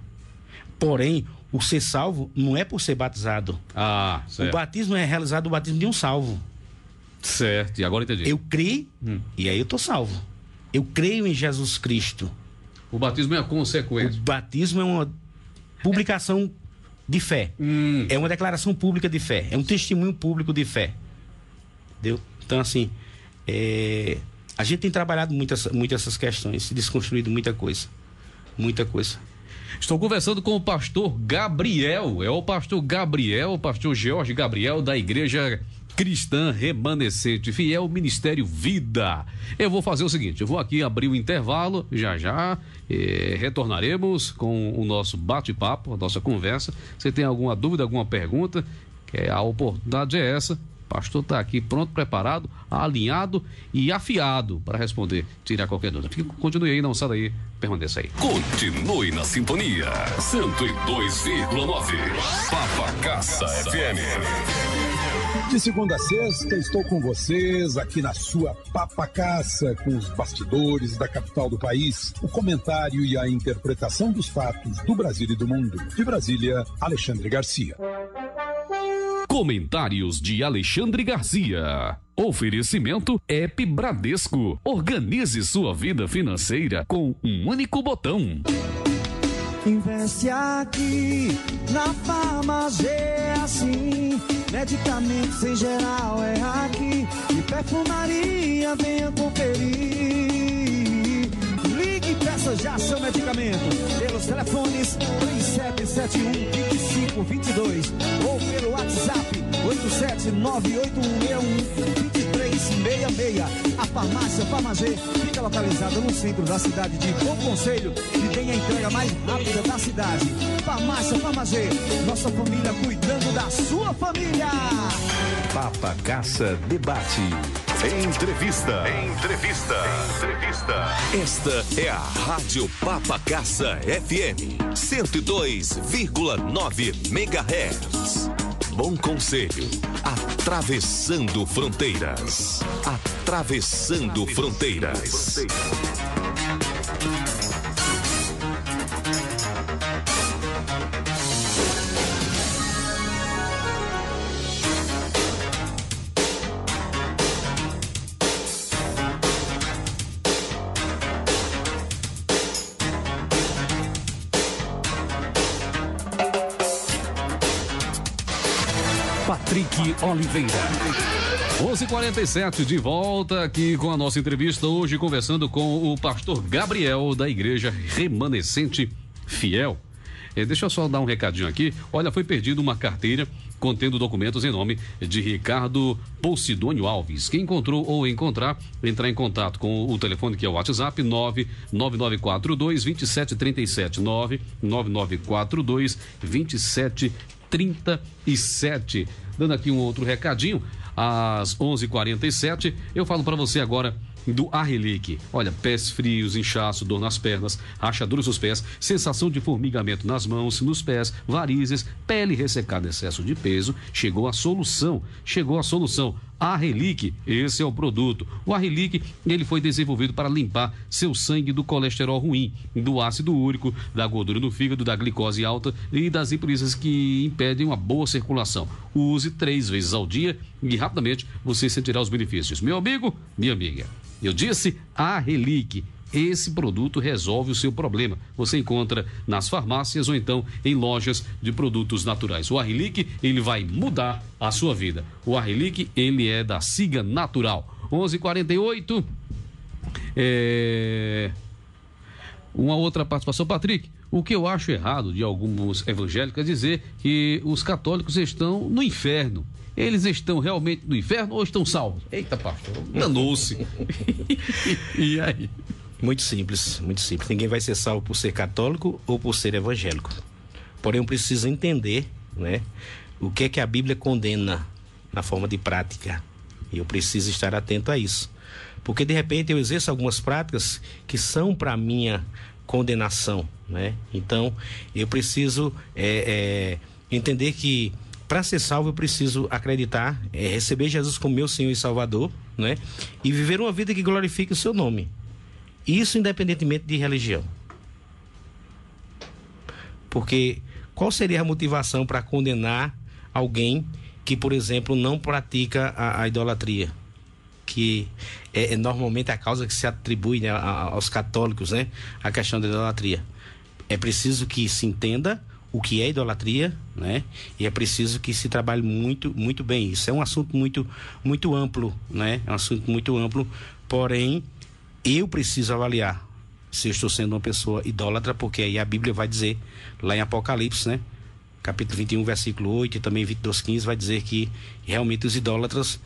Porém, o ser salvo não é por ser batizado. Ah, certo. O batismo é realizado o batismo de um salvo. Certo, e agora entendi. Eu criei e aí eu estou salvo. Eu creio em Jesus Cristo. O batismo é a consequência. O batismo é uma publicação de fé. É uma declaração pública de fé. É um testemunho público de fé. Entendeu? Então, assim, a gente tem trabalhado muito essas questões, desconstruído muita coisa. Muita coisa. Estou conversando com o pastor Gabriel. É o pastor Gabriel, o pastor Jorge Gabriel, da igreja Cristã Remanescente Fiel, Ministério Vida. Eu vou fazer o seguinte, eu vou aqui abrir o intervalo, já retornaremos com o nosso bate-papo, a nossa conversa. Você tem alguma dúvida, alguma pergunta? A oportunidade é essa. O pastor está aqui pronto, preparado, alinhado e afiado para responder, tirar qualquer dúvida. Continue aí, não sai daí, permaneça aí. Continue na sintonia 102,9 Papacassa FM. De segunda a sexta, estou com vocês aqui na sua Papacassa, com os bastidores da capital do país, o comentário e a interpretação dos fatos do Brasil e do mundo. De Brasília, Alexandre Garcia. Comentários de Alexandre Garcia. Oferecimento App Bradesco. Organize sua vida financeira com um único botão. Investe aqui na Farmagê, é assim. Medicamentos em geral é aqui. E perfumaria, venha conferir. Ligue e peça já seu medicamento pelos telefones 3771-2522 ou pelo WhatsApp 87981612366. A farmácia Farmagê fica localizada no centro da cidade de Bom Conselho e tem a entrega mais rápida da cidade. Farmácia Farmagê, nossa família cuidando da sua família. Papacassa Debate. Entrevista. Esta é a Rádio Papacassa FM 102,9 MHz. Bom Conselho, atravessando fronteiras. Atravessando fronteiras. Patrick Oliveira. 11h47, de volta aqui com a nossa entrevista, hoje conversando com o pastor Gabriel da Igreja Remanescente Fiel. Deixa eu só dar um recadinho aqui. Olha, foi perdida uma carteira contendo documentos em nome de Ricardo Posidônio Alves. Quem encontrou ou encontrar, entrar em contato com o telefone que é o WhatsApp 99942-2737, 99942-2737. Dando aqui um outro recadinho, às 11h47, eu falo para você agora do Arrelic. Olha, pés frios, inchaço, dor nas pernas, rachaduras nos pés, sensação de formigamento nas mãos, nos pés, varizes, pele ressecada, excesso de peso. Chegou a solução. Arrelic, esse é o produto. O Arrelic, ele foi desenvolvido para limpar seu sangue do colesterol ruim, do ácido úrico, da gordura no fígado, da glicose alta e das impurezas que impedem uma boa circulação. Use 3 vezes ao dia e rapidamente você sentirá os benefícios. Meu amigo, minha amiga, eu disse Arrelic. Esse produto resolve o seu problema. Você encontra nas farmácias ou então em lojas de produtos naturais. O Arrelic, ele vai mudar a sua vida. O Arrelic, ele é da Siga Natural. 11h48. Uma outra participação, Patrick. O que eu acho errado de alguns evangélicos é dizer que os católicos estão no inferno. Eles estão realmente no inferno ou estão salvos? Eita, pastor, danou-se. E aí? Muito simples. Ninguém vai ser salvo por ser católico ou por ser evangélico. Porém, eu preciso entender, né, o que é que a Bíblia condena na forma de prática. E eu preciso estar atento a isso. Porque, de repente, eu exerço algumas práticas que são para minha condenação, né? Então, eu preciso entender que para ser salvo eu preciso acreditar, receber Jesus como meu Senhor e Salvador, né? E viver uma vida que glorifique o seu nome. Isso independentemente de religião. Porque qual seria a motivação para condenar alguém que, por exemplo, não pratica a idolatria? Que é normalmente a causa que se atribui, né, aos católicos, né, a questão da idolatria. É preciso que se entenda o que é idolatria, né? E é preciso que se trabalhe muito, muito bem. Isso é um assunto muito, muito amplo, né? É um assunto muito amplo, porém eu preciso avaliar se eu estou sendo uma pessoa idólatra, porque aí a Bíblia vai dizer, lá em Apocalipse, né? capítulo 21, versículo 8 e também 22:15 vai dizer que realmente os idólatras,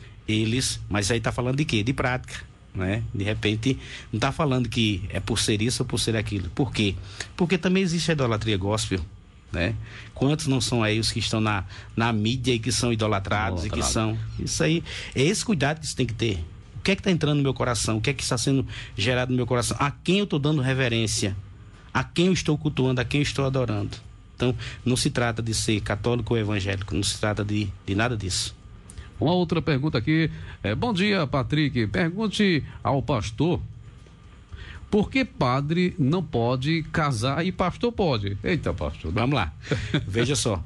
mas aí está falando de quê? De prática, né? De repente, não está falando que é por ser isso ou por ser aquilo. Por quê? Porque também existe a idolatria gospel, né? Quantos não são aí os que estão na mídia e que são idolatrados e que são... Isso aí, é esse cuidado que você tem que ter. O que é que está entrando no meu coração? O que é que está sendo gerado no meu coração? A quem eu estou dando reverência? A quem eu estou cultuando? A quem eu estou adorando? Então, não se trata de ser católico ou evangélico, não se trata de nada disso. Uma outra pergunta aqui. Bom dia, Patrick. Pergunte ao pastor por que padre não pode casar e pastor pode. Eita, pastor. Vamos lá. Veja só.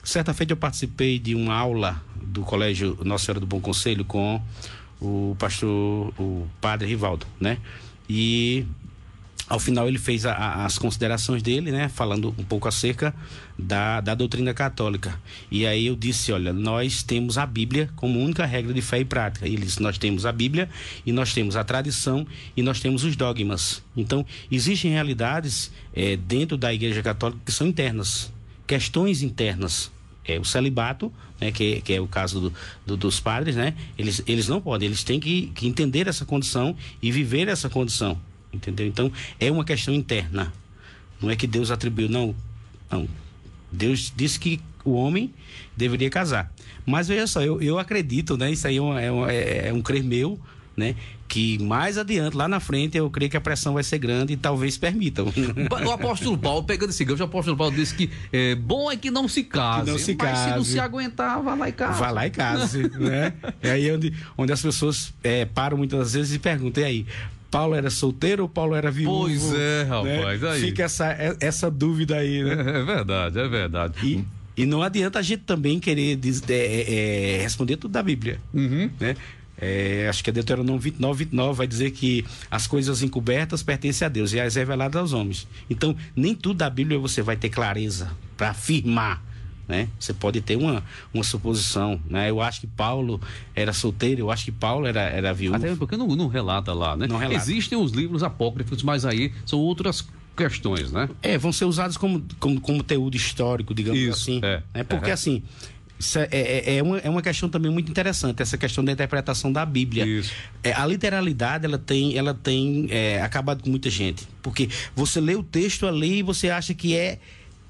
Certa feita eu participei de uma aula do Colégio Nossa Senhora do Bom Conselho com o pastor, o padre Rivaldo, né? E ao final ele fez as considerações dele, né? Falando um pouco acerca da doutrina católica. E aí eu disse, olha, nós temos a Bíblia como única regra de fé e prática. Ele disse, nós temos a Bíblia e nós temos a tradição e nós temos os dogmas. Então, existem realidades dentro da Igreja Católica que são internas, questões internas. O celibato, né, que é o caso dos padres, né? Eles não podem, eles têm que entender essa condição e viver essa condição. Entendeu? Então, é uma questão interna. Não é que Deus atribuiu, não. Deus disse que o homem deveria casar. Mas veja só, eu acredito, né? Isso aí é um crer meu, né? Que mais adiante, lá na frente, eu creio que a pressão vai ser grande e talvez permitam. O apóstolo Paulo, pegando esse gancho, o apóstolo Paulo disse que bom é que não se case. Que não se mas case. Se não se aguentar, vá lá e case. Vá lá e case, né? É aí onde as pessoas param muitas vezes e perguntam, e aí, Paulo era solteiro ou Paulo era viúvo? Pois é, rapaz. Né? Aí. Fica essa dúvida aí, né? É verdade, é verdade. E não adianta a gente também querer responder tudo da Bíblia. Uhum. Né? Acho que é Deuteronômio 29 vai dizer que as coisas encobertas pertencem a Deus e as reveladas aos homens. Então, nem tudo da Bíblia você vai ter clareza para afirmar. Né? Você pode ter uma suposição, né? Eu acho que Paulo era solteiro, eu acho que Paulo era viúvo. Até porque não relata lá, né? Não relata. Existem os livros apócrifos, mas aí são outras questões, né? Vão ser usados como conteúdo histórico, digamos assim. Né? Porque assim, isso é uma questão também muito interessante, essa questão da interpretação da Bíblia. Isso. A literalidade, ela tem acabado com muita gente. Porque você lê o texto ali e você acha que é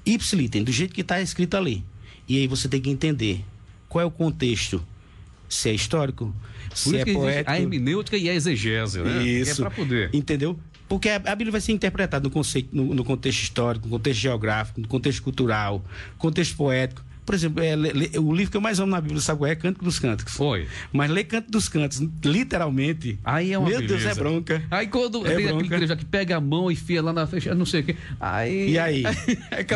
ipsilítem, do jeito que está escrito ali. E aí você tem que entender qual é o contexto. Se é histórico, se é poético. A hermenêutica e a exegese, né? Isso. É para poder. Entendeu? Porque a Bíblia vai ser interpretada no contexto histórico, no contexto geográfico, no contexto cultural, contexto poético. Por exemplo, o livro que eu mais amo na Bíblia, sabe qual é? Cântico dos Cânticos. Foi. Mas ler Cântico dos Cânticos, literalmente, aí é uma meu beleza. Deus, é bronca. Aí quando tem aquele igreja que pega a mão e enfia lá na fechada, não sei o quê. E aí?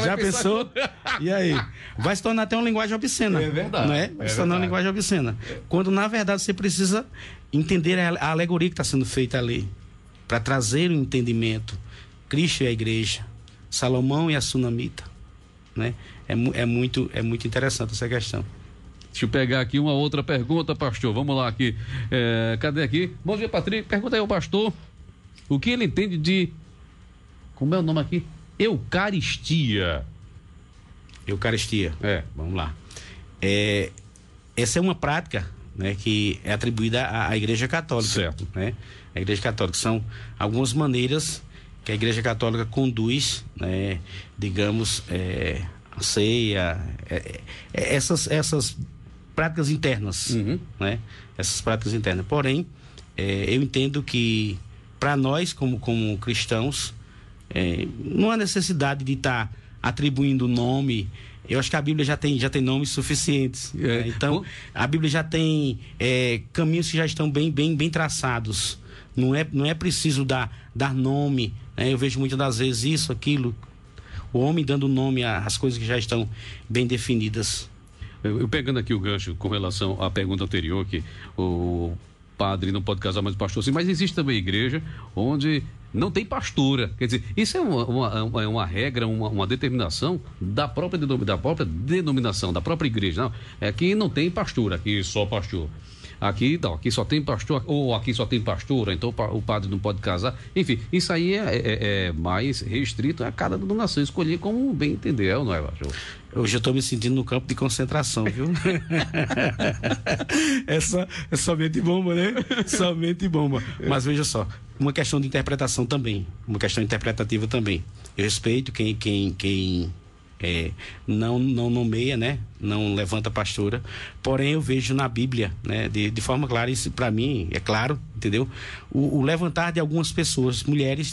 Já pensou? E aí? Vai se tornar até uma linguagem obscena. É verdade. Não é? Vai se tornar uma linguagem obscena. Quando, na verdade, você precisa entender a alegoria que está sendo feita ali, para trazer o entendimento. Cristo e a igreja, Salomão e a sunamita, né? É muito interessante essa questão. Deixa eu pegar aqui uma outra pergunta, pastor. Vamos lá aqui. Cadê aqui? Bom dia, Patrick. Pergunta aí ao pastor o que ele entende de... Como é o nome aqui? Eucaristia. Eucaristia. Vamos lá. Essa é uma prática, né, que é atribuída à Igreja Católica. Certo. Né? A Igreja Católica são algumas maneiras que a Igreja Católica conduz, né, digamos, a ceia, essas práticas internas, né? Essas práticas internas. Porém, eu entendo que para nós, como cristãos, não há necessidade de estar atribuindo nome. Eu acho que a Bíblia já tem nomes suficientes. Né? Então, a Bíblia já tem caminhos que já estão bem traçados. Não é preciso dar nome. Né? Eu vejo muitas das vezes isso, aquilo. O homem dando nome às coisas que já estão bem definidas. Eu pegando aqui o gancho com relação à pergunta anterior, que o padre não pode casar mais o pastor, sim, mas existe também igreja onde não tem pastora. Quer dizer, isso é uma regra, uma determinação da própria denominação, da própria igreja. Não, aqui não tem pastor, aqui só pastor. aqui não, aqui só tem pastor, ou aqui só tem pastora, então o padre não pode casar. Enfim, isso aí é mais restrito a cada denominação escolher como bem entender, não é, pastor? Hoje eu estou me sentindo no campo de concentração, viu? é somente bomba, né? Somente bomba. Mas veja só, uma questão de interpretação também, uma questão interpretativa também. Eu respeito quem não nomeia, né? Não levanta pastora, porém eu vejo na Bíblia, né? De forma clara, isso para mim é claro, entendeu? O levantar de algumas pessoas,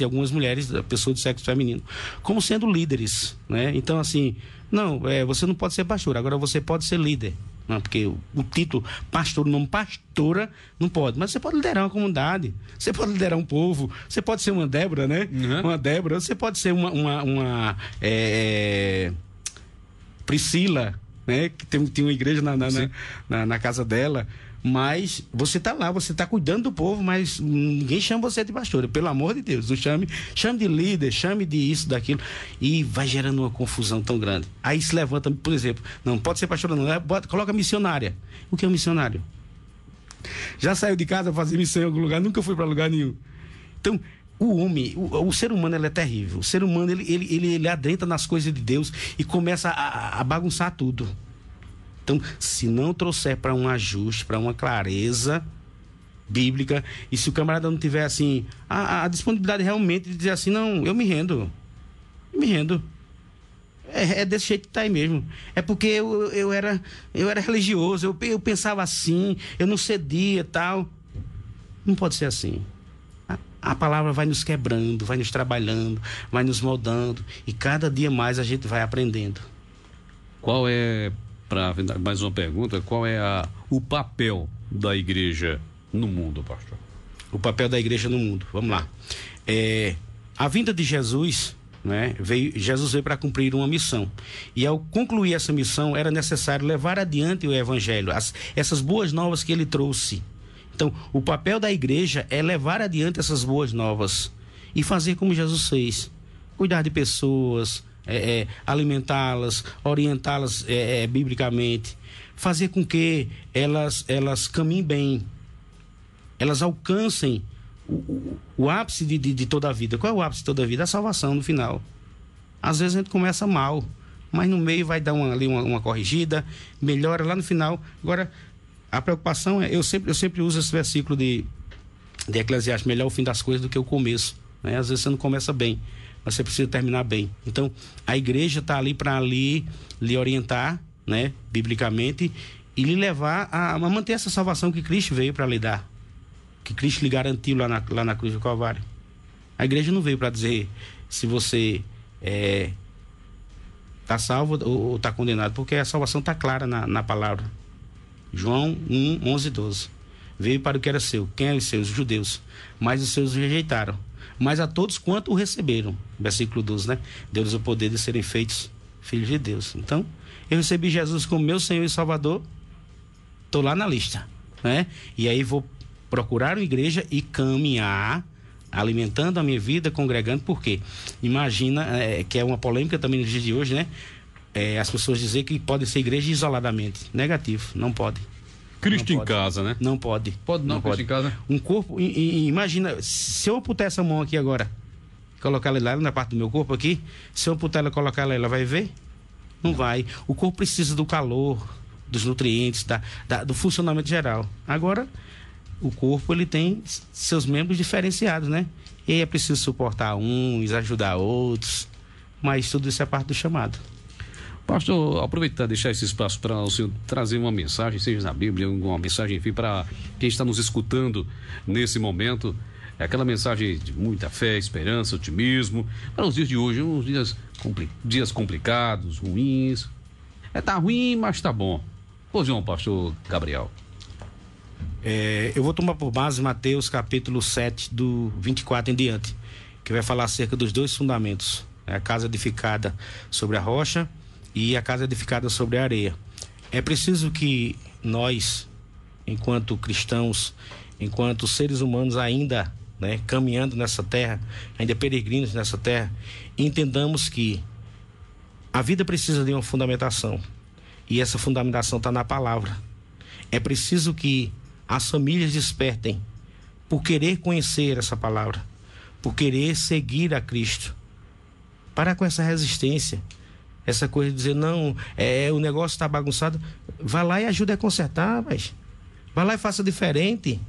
algumas mulheres, pessoas do sexo feminino, como sendo líderes, né? Então assim, não, você não pode ser pastor, agora você pode ser líder. Não, porque o título pastor, o nome pastora, não pode. Mas você pode liderar uma comunidade, você pode liderar um povo, você pode ser uma Débora, né? Uhum. Uma Débora, você pode ser uma Priscila, né? Que tem uma igreja na casa dela. Mas você está lá, você está cuidando do povo, mas ninguém chama você de pastora, pelo amor de Deus. Não chame de líder, chame de isso, daquilo. E vai gerando uma confusão tão grande. Aí se levanta, por exemplo, não pode ser pastora, não, coloca missionária. O que é um missionário? Já saiu de casa fazer missão em algum lugar, nunca foi para lugar nenhum. Então, o homem, o ser humano, ele é terrível. O ser humano, ele adentra nas coisas de Deus e começa a bagunçar tudo. Então, se não trouxer para um ajuste, para uma clareza bíblica, e se o camarada não tiver assim, a disponibilidade realmente de dizer assim, não, eu me rendo. É desse jeito que tá aí mesmo. É porque eu era religioso, eu pensava assim, eu não cedia e tal. Não pode ser assim. A palavra vai nos quebrando, vai nos trabalhando, vai nos moldando, e cada dia mais a gente vai aprendendo. Qual é... Para mais uma pergunta, qual é o papel da igreja no mundo, pastor? O papel da igreja no mundo, vamos lá. A vinda de Jesus, né, Jesus veio para cumprir uma missão. E ao concluir essa missão, era necessário levar adiante o evangelho, essas boas novas que ele trouxe. Então, o papel da igreja é levar adiante essas boas novas e fazer como Jesus fez. Cuidar de pessoas, alimentá-las, orientá-las biblicamente, fazer com que elas caminhem bem, elas alcancem o ápice de toda a vida. Qual é o ápice de toda a vida? A salvação no final. Às vezes a gente começa mal, mas no meio vai dar uma corrigida, melhora lá no final. Agora, a preocupação eu sempre uso esse versículo de Eclesiastes: melhor o fim das coisas do que o começo, né? Às vezes você não começa bem, mas você precisa terminar bem. Então, a igreja está ali para lhe orientar, né, biblicamente, e lhe levar a manter essa salvação que Cristo veio para lhe dar, que Cristo lhe garantiu lá na cruz do Calvário. A igreja não veio para dizer se você está salvo ou está condenado, porque a salvação está clara na palavra. João 1, 11 e 12. Veio para o que era seu. Quem eram os seus? Os judeus. Mas os seus o rejeitaram. Mas a todos quanto o receberam, versículo 12, né? Deu-lhes o poder de serem feitos filhos de Deus. Então, eu recebi Jesus como meu Senhor e Salvador, estou lá na lista, né? E aí vou procurar uma igreja e caminhar, alimentando a minha vida, congregando. Por quê? Imagina, que é uma polêmica também nos dias de hoje, né? As pessoas dizem que pode ser igreja isoladamente. Negativo, não pode. Cristo em casa, né? Não pode. Pode não, Cristo em casa. Um corpo, imagina, se eu amputar essa mão aqui agora, colocar ela lá na parte do meu corpo aqui, se eu amputar ela e colocar ela vai ver? Não vai. O corpo precisa do calor, dos nutrientes, do funcionamento geral. Agora, o corpo, ele tem seus membros diferenciados, né? E aí é preciso suportar uns, ajudar outros, mas tudo isso é parte do chamado. Pastor, aproveitar e deixar esse espaço para o senhor trazer uma mensagem, seja na Bíblia, uma mensagem, enfim, para quem está nos escutando nesse momento. É aquela mensagem de muita fé, esperança, otimismo, para os dias de hoje, uns dias complicados, ruins. Tá ruim, mas tá bom. Pois não, pastor Gabriel. Eu vou tomar por base Mateus capítulo 7, do 24 em diante, que vai falar acerca dos dois fundamentos: a casa edificada sobre a rocha e a casa edificada sobre a areia. É preciso que nós, enquanto cristãos, enquanto seres humanos ainda, né, caminhando nessa terra, ainda peregrinos nessa terra, entendamos que a vida precisa de uma fundamentação, e essa fundamentação está na palavra. É preciso que as famílias despertem por querer conhecer essa palavra, por querer seguir a Cristo. Parar com essa resistência, essa coisa de dizer, não, o negócio está bagunçado. Vá lá e ajude a consertar, mas vá lá e faça diferente,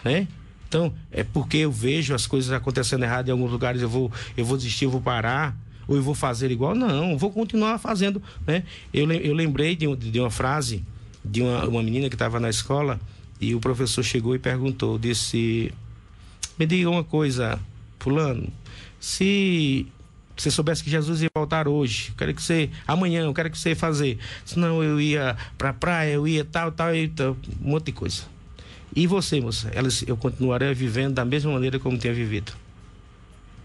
né? Então, é porque eu vejo as coisas acontecendo errado em alguns lugares, eu vou desistir, eu vou parar, ou eu vou fazer igual. Não, eu vou continuar fazendo, né? Eu lembrei de uma frase de uma menina que estava na escola, e o professor chegou e perguntou, disse, me diga uma coisa, fulano, se você soubesse que Jesus ia voltar hoje, amanhã, eu quero que você ia fazer. Senão eu ia pra praia, eu ia tal, um monte de coisa. E você, moça? Eu continuaria vivendo da mesma maneira como tinha vivido.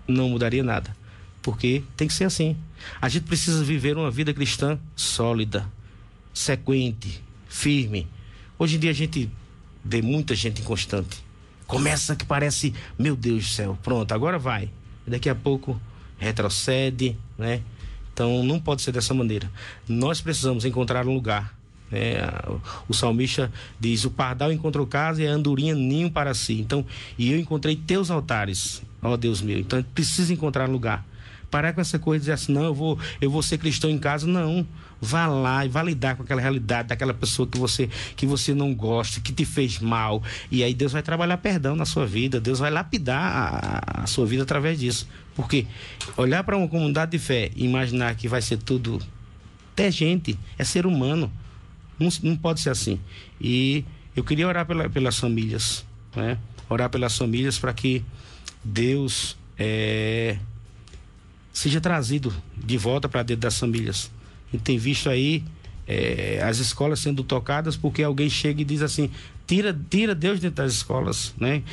Não mudaria nada. Porque tem que ser assim. A gente precisa viver uma vida cristã sólida, sequente, firme. Hoje em dia a gente vê muita gente inconstante. Começa que parece, meu Deus do céu, pronto, agora vai. Daqui a pouco retrocede, né? Então não pode ser dessa maneira. Nós precisamos encontrar um lugar. O salmista diz, o pardal encontrou casa e a andorinha ninho para si. Então, e eu encontrei teus altares, ó Deus meu. Então precisa encontrar um lugar. Parar com essa coisa de dizer assim, não, eu vou ser cristão em casa. Não, vá lá e vá lidar com aquela realidade daquela pessoa que você não gosta, que te fez mal. E aí Deus vai trabalhar perdão na sua vida, Deus vai lapidar a sua vida através disso. Porque olhar para uma comunidade de fé e imaginar que vai ser tudo, até gente, é ser humano. Não pode ser assim. E eu queria orar pelas famílias, né? Orar pelas famílias para que Deus seja trazido de volta para dentro das famílias. A gente tem visto aí as escolas sendo tocadas porque alguém chega e diz assim, tira Deus dentro das escolas, né?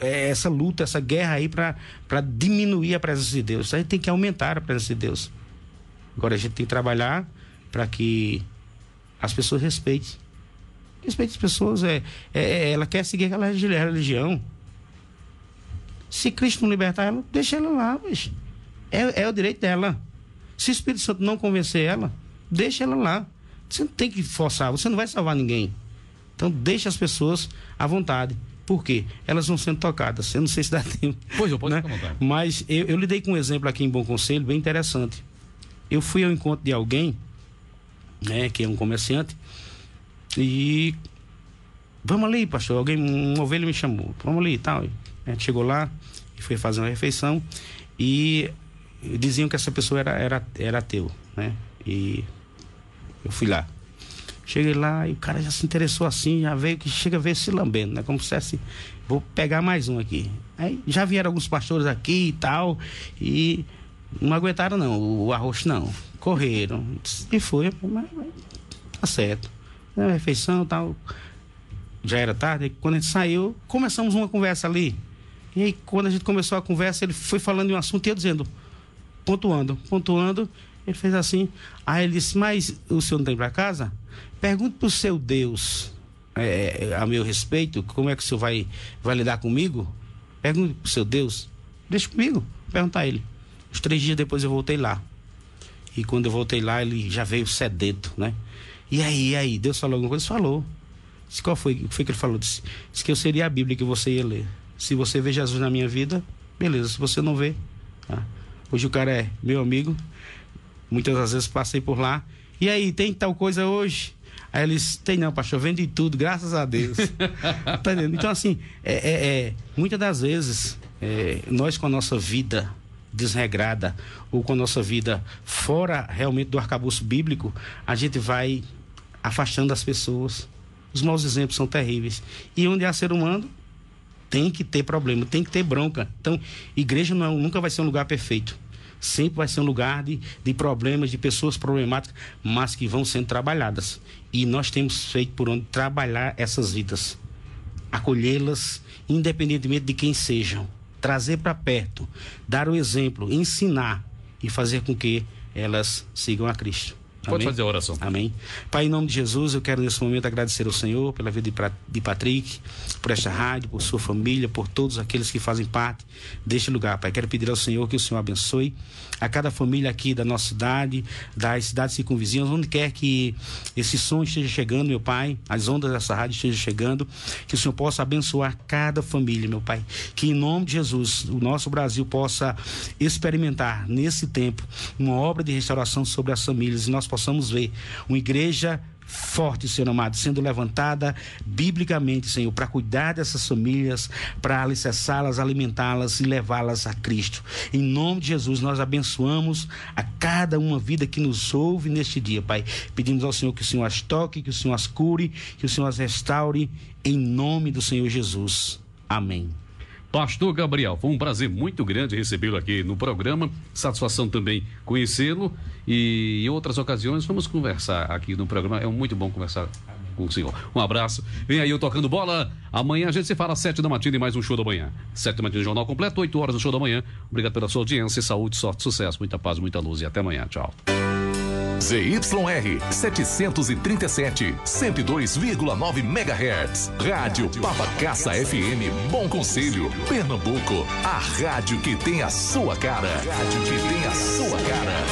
Essa luta, essa guerra aí para diminuir a presença de Deus. A gente tem que aumentar a presença de Deus. Agora a gente tem que trabalhar para que as pessoas respeitem as pessoas. Ela quer seguir aquela religião. Se Cristo não libertar ela, deixa ela lá, mas é o direito dela. Se o Espírito Santo não convencer ela, deixa ela lá. Você não tem que forçar, você não vai salvar ninguém. Então deixa as pessoas à vontade. Por quê? Elas vão sendo tocadas. Eu não sei se dá tempo. Pois eu posso, né? Mas eu lidei com um exemplo aqui em Bom Conselho bem interessante. Eu fui ao encontro de alguém, né, que é um comerciante, e vamos ali, pastor, uma ovelha me chamou, vamos ali e tal. A gente chegou lá e foi fazer uma refeição e diziam que essa pessoa era ateu, né? E eu fui lá. Cheguei lá e o cara já se interessou assim, já veio, que chega a ver se lambendo, né? Como se fosse, vou pegar mais um aqui. Aí já vieram alguns pastores aqui e tal, e não aguentaram não, o arroz não. Correram. E foi, mas tá certo. A refeição e tal. Já era tarde, e quando a gente saiu, começamos uma conversa ali. E aí, quando a gente começou a conversa, ele foi falando de um assunto e eu dizendo, pontuando. Ele fez assim. Aí ele disse, mas o senhor não tem para casa? Pergunte pro seu Deus a meu respeito, como é que o senhor vai lidar comigo? Pergunte pro seu Deus. Deixa comigo, perguntar a ele. Uns 3 dias depois eu voltei lá. E quando eu voltei lá, ele já veio sedento, né? E aí, Deus falou alguma coisa? Falou. Disse, qual foi? O que foi que ele falou? Disse que eu seria a Bíblia que você ia ler. Se você vê Jesus na minha vida, beleza. Se você não vê, tá? Hoje o cara é meu amigo. Muitas das vezes passei por lá. E aí, tem tal coisa hoje? Aí ele disse, tem não, pastor, vende tudo, graças a Deus. Tá entendendo? Então, assim, muitas das vezes, nós com a nossa vida desregrada ou com a nossa vida fora realmente do arcabouço bíblico, a gente vai afastando as pessoas. Os maus exemplos são terríveis. E onde há ser humano, tem que ter problema, tem que ter bronca. Então, igreja nunca vai ser um lugar perfeito. Sempre vai ser um lugar de problemas, de pessoas problemáticas, mas que vão sendo trabalhadas. E nós temos feito por onde trabalhar essas vidas. Acolhê-las, independentemente de quem sejam. Trazer para perto, dar o exemplo, ensinar e fazer com que elas sigam a Cristo. Pode fazer a oração. Amém. Pai, em nome de Jesus, eu quero nesse momento agradecer ao Senhor pela vida de Patrick, por esta rádio, por sua família, por todos aqueles que fazem parte deste lugar, Pai. Quero pedir ao Senhor que o Senhor abençoe a cada família aqui da nossa cidade, das cidades circunvizinhas, onde quer que esse som esteja chegando, meu Pai, as ondas dessa rádio estejam chegando, que o Senhor possa abençoar cada família, meu Pai. Que em nome de Jesus, o nosso Brasil possa experimentar nesse tempo uma obra de restauração sobre as famílias e nós possamos ver uma igreja forte, Senhor amado, sendo levantada biblicamente, Senhor, para cuidar dessas famílias, para alicerçá-las, alimentá-las e levá-las a Cristo. Em nome de Jesus, nós abençoamos a cada uma vida que nos ouve neste dia, Pai. Pedimos ao Senhor que o Senhor as toque, que o Senhor as cure, que o Senhor as restaure, em nome do Senhor Jesus. Amém. Pastor Gabriel, foi um prazer muito grande recebê-lo aqui no programa, satisfação também conhecê-lo e em outras ocasiões vamos conversar aqui no programa, é muito bom conversar com o senhor. Um abraço, vem aí eu Tocando Bola, amanhã a gente se fala às 7 da matina e mais um Show da Manhã. 7 da matina, Jornal Completo, 8 horas do Show da Manhã. Obrigado pela sua audiência, saúde, sorte, sucesso, muita paz, muita luz e até amanhã, tchau. ZYR 737, 102,9 MHz. Rádio Papacaça FM, Bom Conselho, Pernambuco. A rádio que tem a sua cara. Rádio que tem a sua cara.